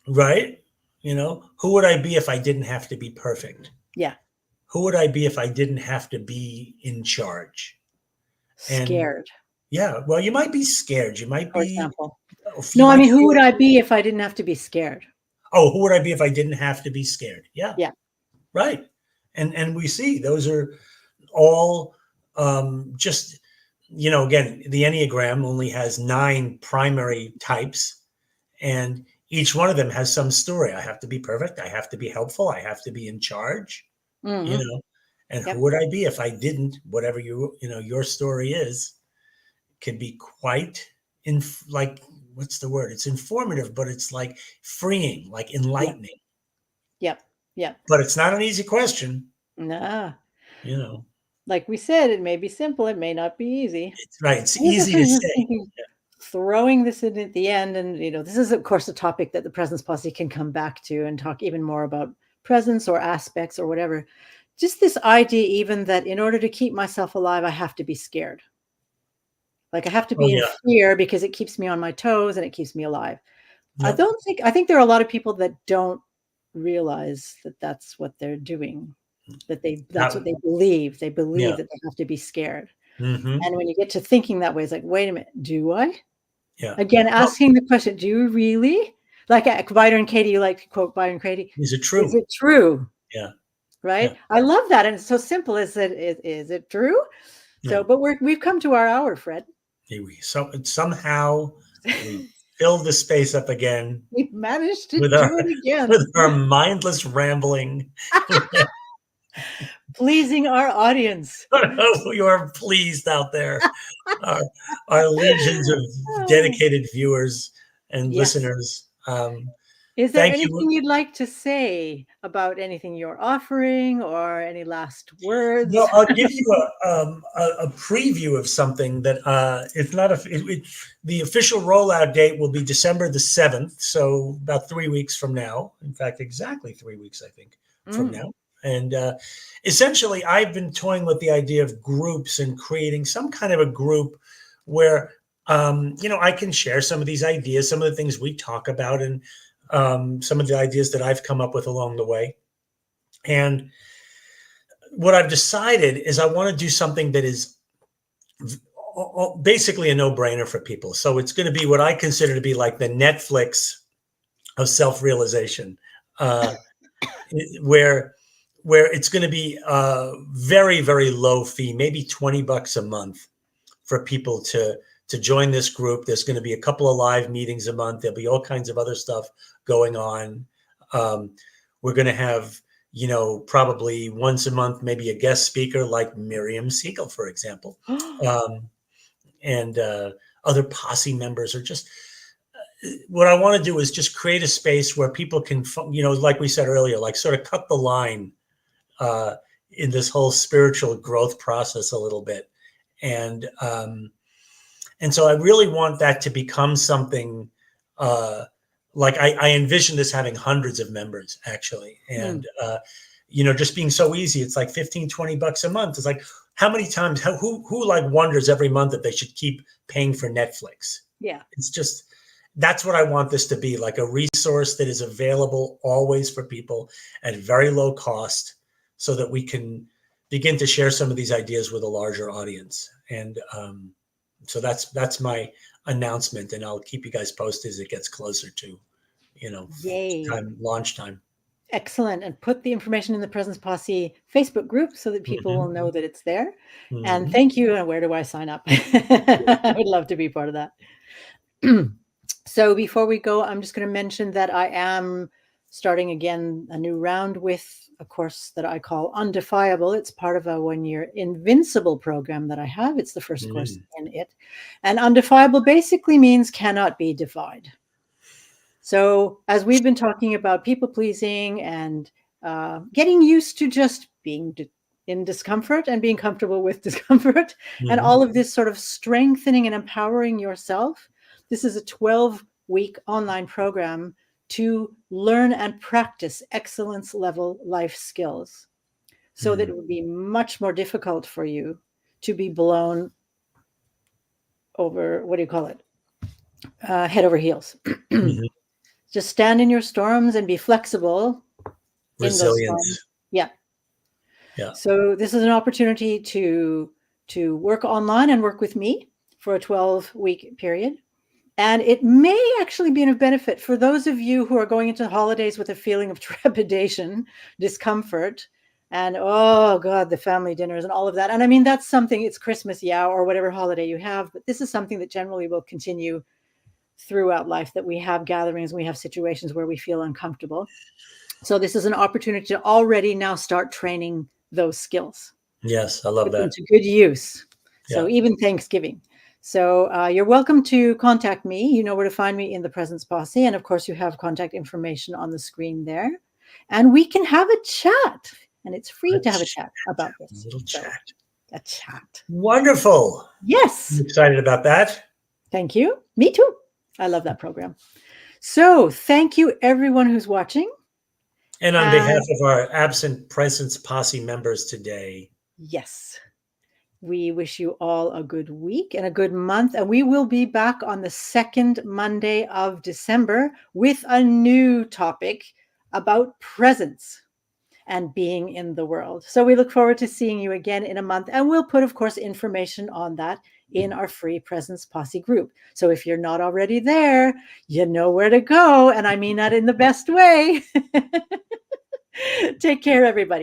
right. Who would I be if I didn't have to be perfect? Yeah. Who would I be if I didn't have to be in charge? And Scared, yeah, well, you might be scared. You might for be, example. you No, I might mean, who would feel, I be if I didn't have to be scared? oh, who would I be if I didn't have to be scared? Yeah, Yeah. right. And we see those are all just, again, the Enneagram only has 9 primary types, and each one of them has some story. I have to be perfect. I have to be helpful. I have to be in charge, Mm-hmm. and who Yep. would I be if I didn't? Whatever your story is, can be quite like, what's the word? It's informative, but it's like freeing, like Yep. enlightening. Yep. Yep. But it's not an easy question, Nah. you know. Like we said, it may be simple, it may not be easy. It's right. It's I was easy to just say. thinking, throwing this in at the end, and this is of course a topic that the Presence Posse can come back to and talk even more about presence or aspects or whatever. Just this idea, even that in order to keep myself alive, I have to be scared. Like I have to Oh be in yeah, fear because it keeps me on my toes and it keeps me alive. yeah, I think there are a lot of people that don't realize that that's what they're doing, that's what that, they believe. They believe yeah. that they have to be scared. Hmm. And when you get to thinking that way, it's like, wait a minute, do I? Yeah. Again, Well, asking the question, do you really? Like Byron Katie, you like to quote Byron Katie, is it is true? it true? Yeah, yeah, Right? I love that. And it's so simple. Is it true? yeah. So, but we've come to our hour, Fred. Somehow we fill the space up again We've managed to with our do it again. with our mindless rambling. Pleasing our audience. We are pleased out there. Our, our legions of Oh, dedicated viewers and yes. listeners. Is there Thank you. anything you'd like to say about anything you're offering or any last words? No, I'll give you a preview of something that it's not the official rollout date will be December the 7th, so about 3 weeks from now. In fact, exactly 3 weeks, I think, from Mm, now. And essentially, I've been toying with the idea of groups and creating some kind of a group where I can share some of these ideas, some of the things we talk about, and some of the ideas that I've come up with along the way. And what I've decided is I want to do something that is basically a no-brainer for people. So it's going to be what I consider to be like the Netflix of self-realization, uh, where it's going to be very, very low fee, maybe $20 a month for people to join this group. There's going to be a couple of live meetings a month. There'll be all kinds of other stuff going on. We're going to have, probably once a month, maybe a guest speaker like Miriam Siegel, for example, and other Posse members, or just what I want to do is just create a space where people can, like we said earlier, like sort of cut the line uh, in this whole spiritual growth process a little bit. And so I really want that to become something like I envision this having hundreds of members actually. mm, And, just being so easy. It's like 15, $20 a month. It's like, how many times, who like wonders every month that they should keep paying for Netflix? yeah. It's just, that's what I want this to be, like a resource that is available always for people at very low cost so that we can begin to share some of these ideas with a larger audience. And, so that's my announcement, and I'll keep you guys posted as it gets closer to, Yay. launch time. Excellent. And put the information in the Presence Posse Facebook group so that people will Mm-hmm. know that it's there. And Mm-hmm. thank you. And where do I sign up? I would love to be part of that. So before we go, I'm just going to mention that I am starting again a new round with a course that I call Undefiable. It's part of a 1-year Invincible program that I have. It's the first course in it. And Undefiable basically means cannot be defied. So as we've been talking about people pleasing and getting used to just being in discomfort and being comfortable with discomfort, and Mhm. all of this sort of strengthening and empowering yourself. This is a 12-week online program to learn and practice excellence level life skills so that Mm. it would be much more difficult for you to be blown over, what do you call it? Head over heels. Mhm. Just stand in your storms and be flexible in those storms. Resilience. Yeah. Yeah. So this is an opportunity to work online and work with me for a 12-week period. And it may actually be of benefit for those of you who are going into the holidays with a feeling of trepidation, discomfort, and oh God, the family dinners and all of that. And I mean, that's something, it's Christmas, yeah, or whatever holiday you have, but this is something that generally will continue throughout life, that we have gatherings, we have situations where we feel uncomfortable. So this is an opportunity to already now start training those skills. Yes, I love Put them that. to good use. So Yeah. even Thanksgiving. So you're welcome to contact me. You know where to find me in the Presence Posse. And of course, you have contact information on the screen there. And we can have a chat. And it's free to have a chat about A this. little So chat. a chat. Wonderful. Yes. I'm excited about that. Thank you. Me too. I love that program. So thank you, everyone who's watching. And on behalf And of our absent Presence Posse members today, yes, we wish you all a good week and a good month. And we will be back on the second Monday of December with a new topic about presence and being in the world. So we look forward to seeing you again in a month. And we'll put, of course, information on that in our free Presence Posse group. So if you're not already there, you know where to go. And I mean that in the best way. Take care, everybody.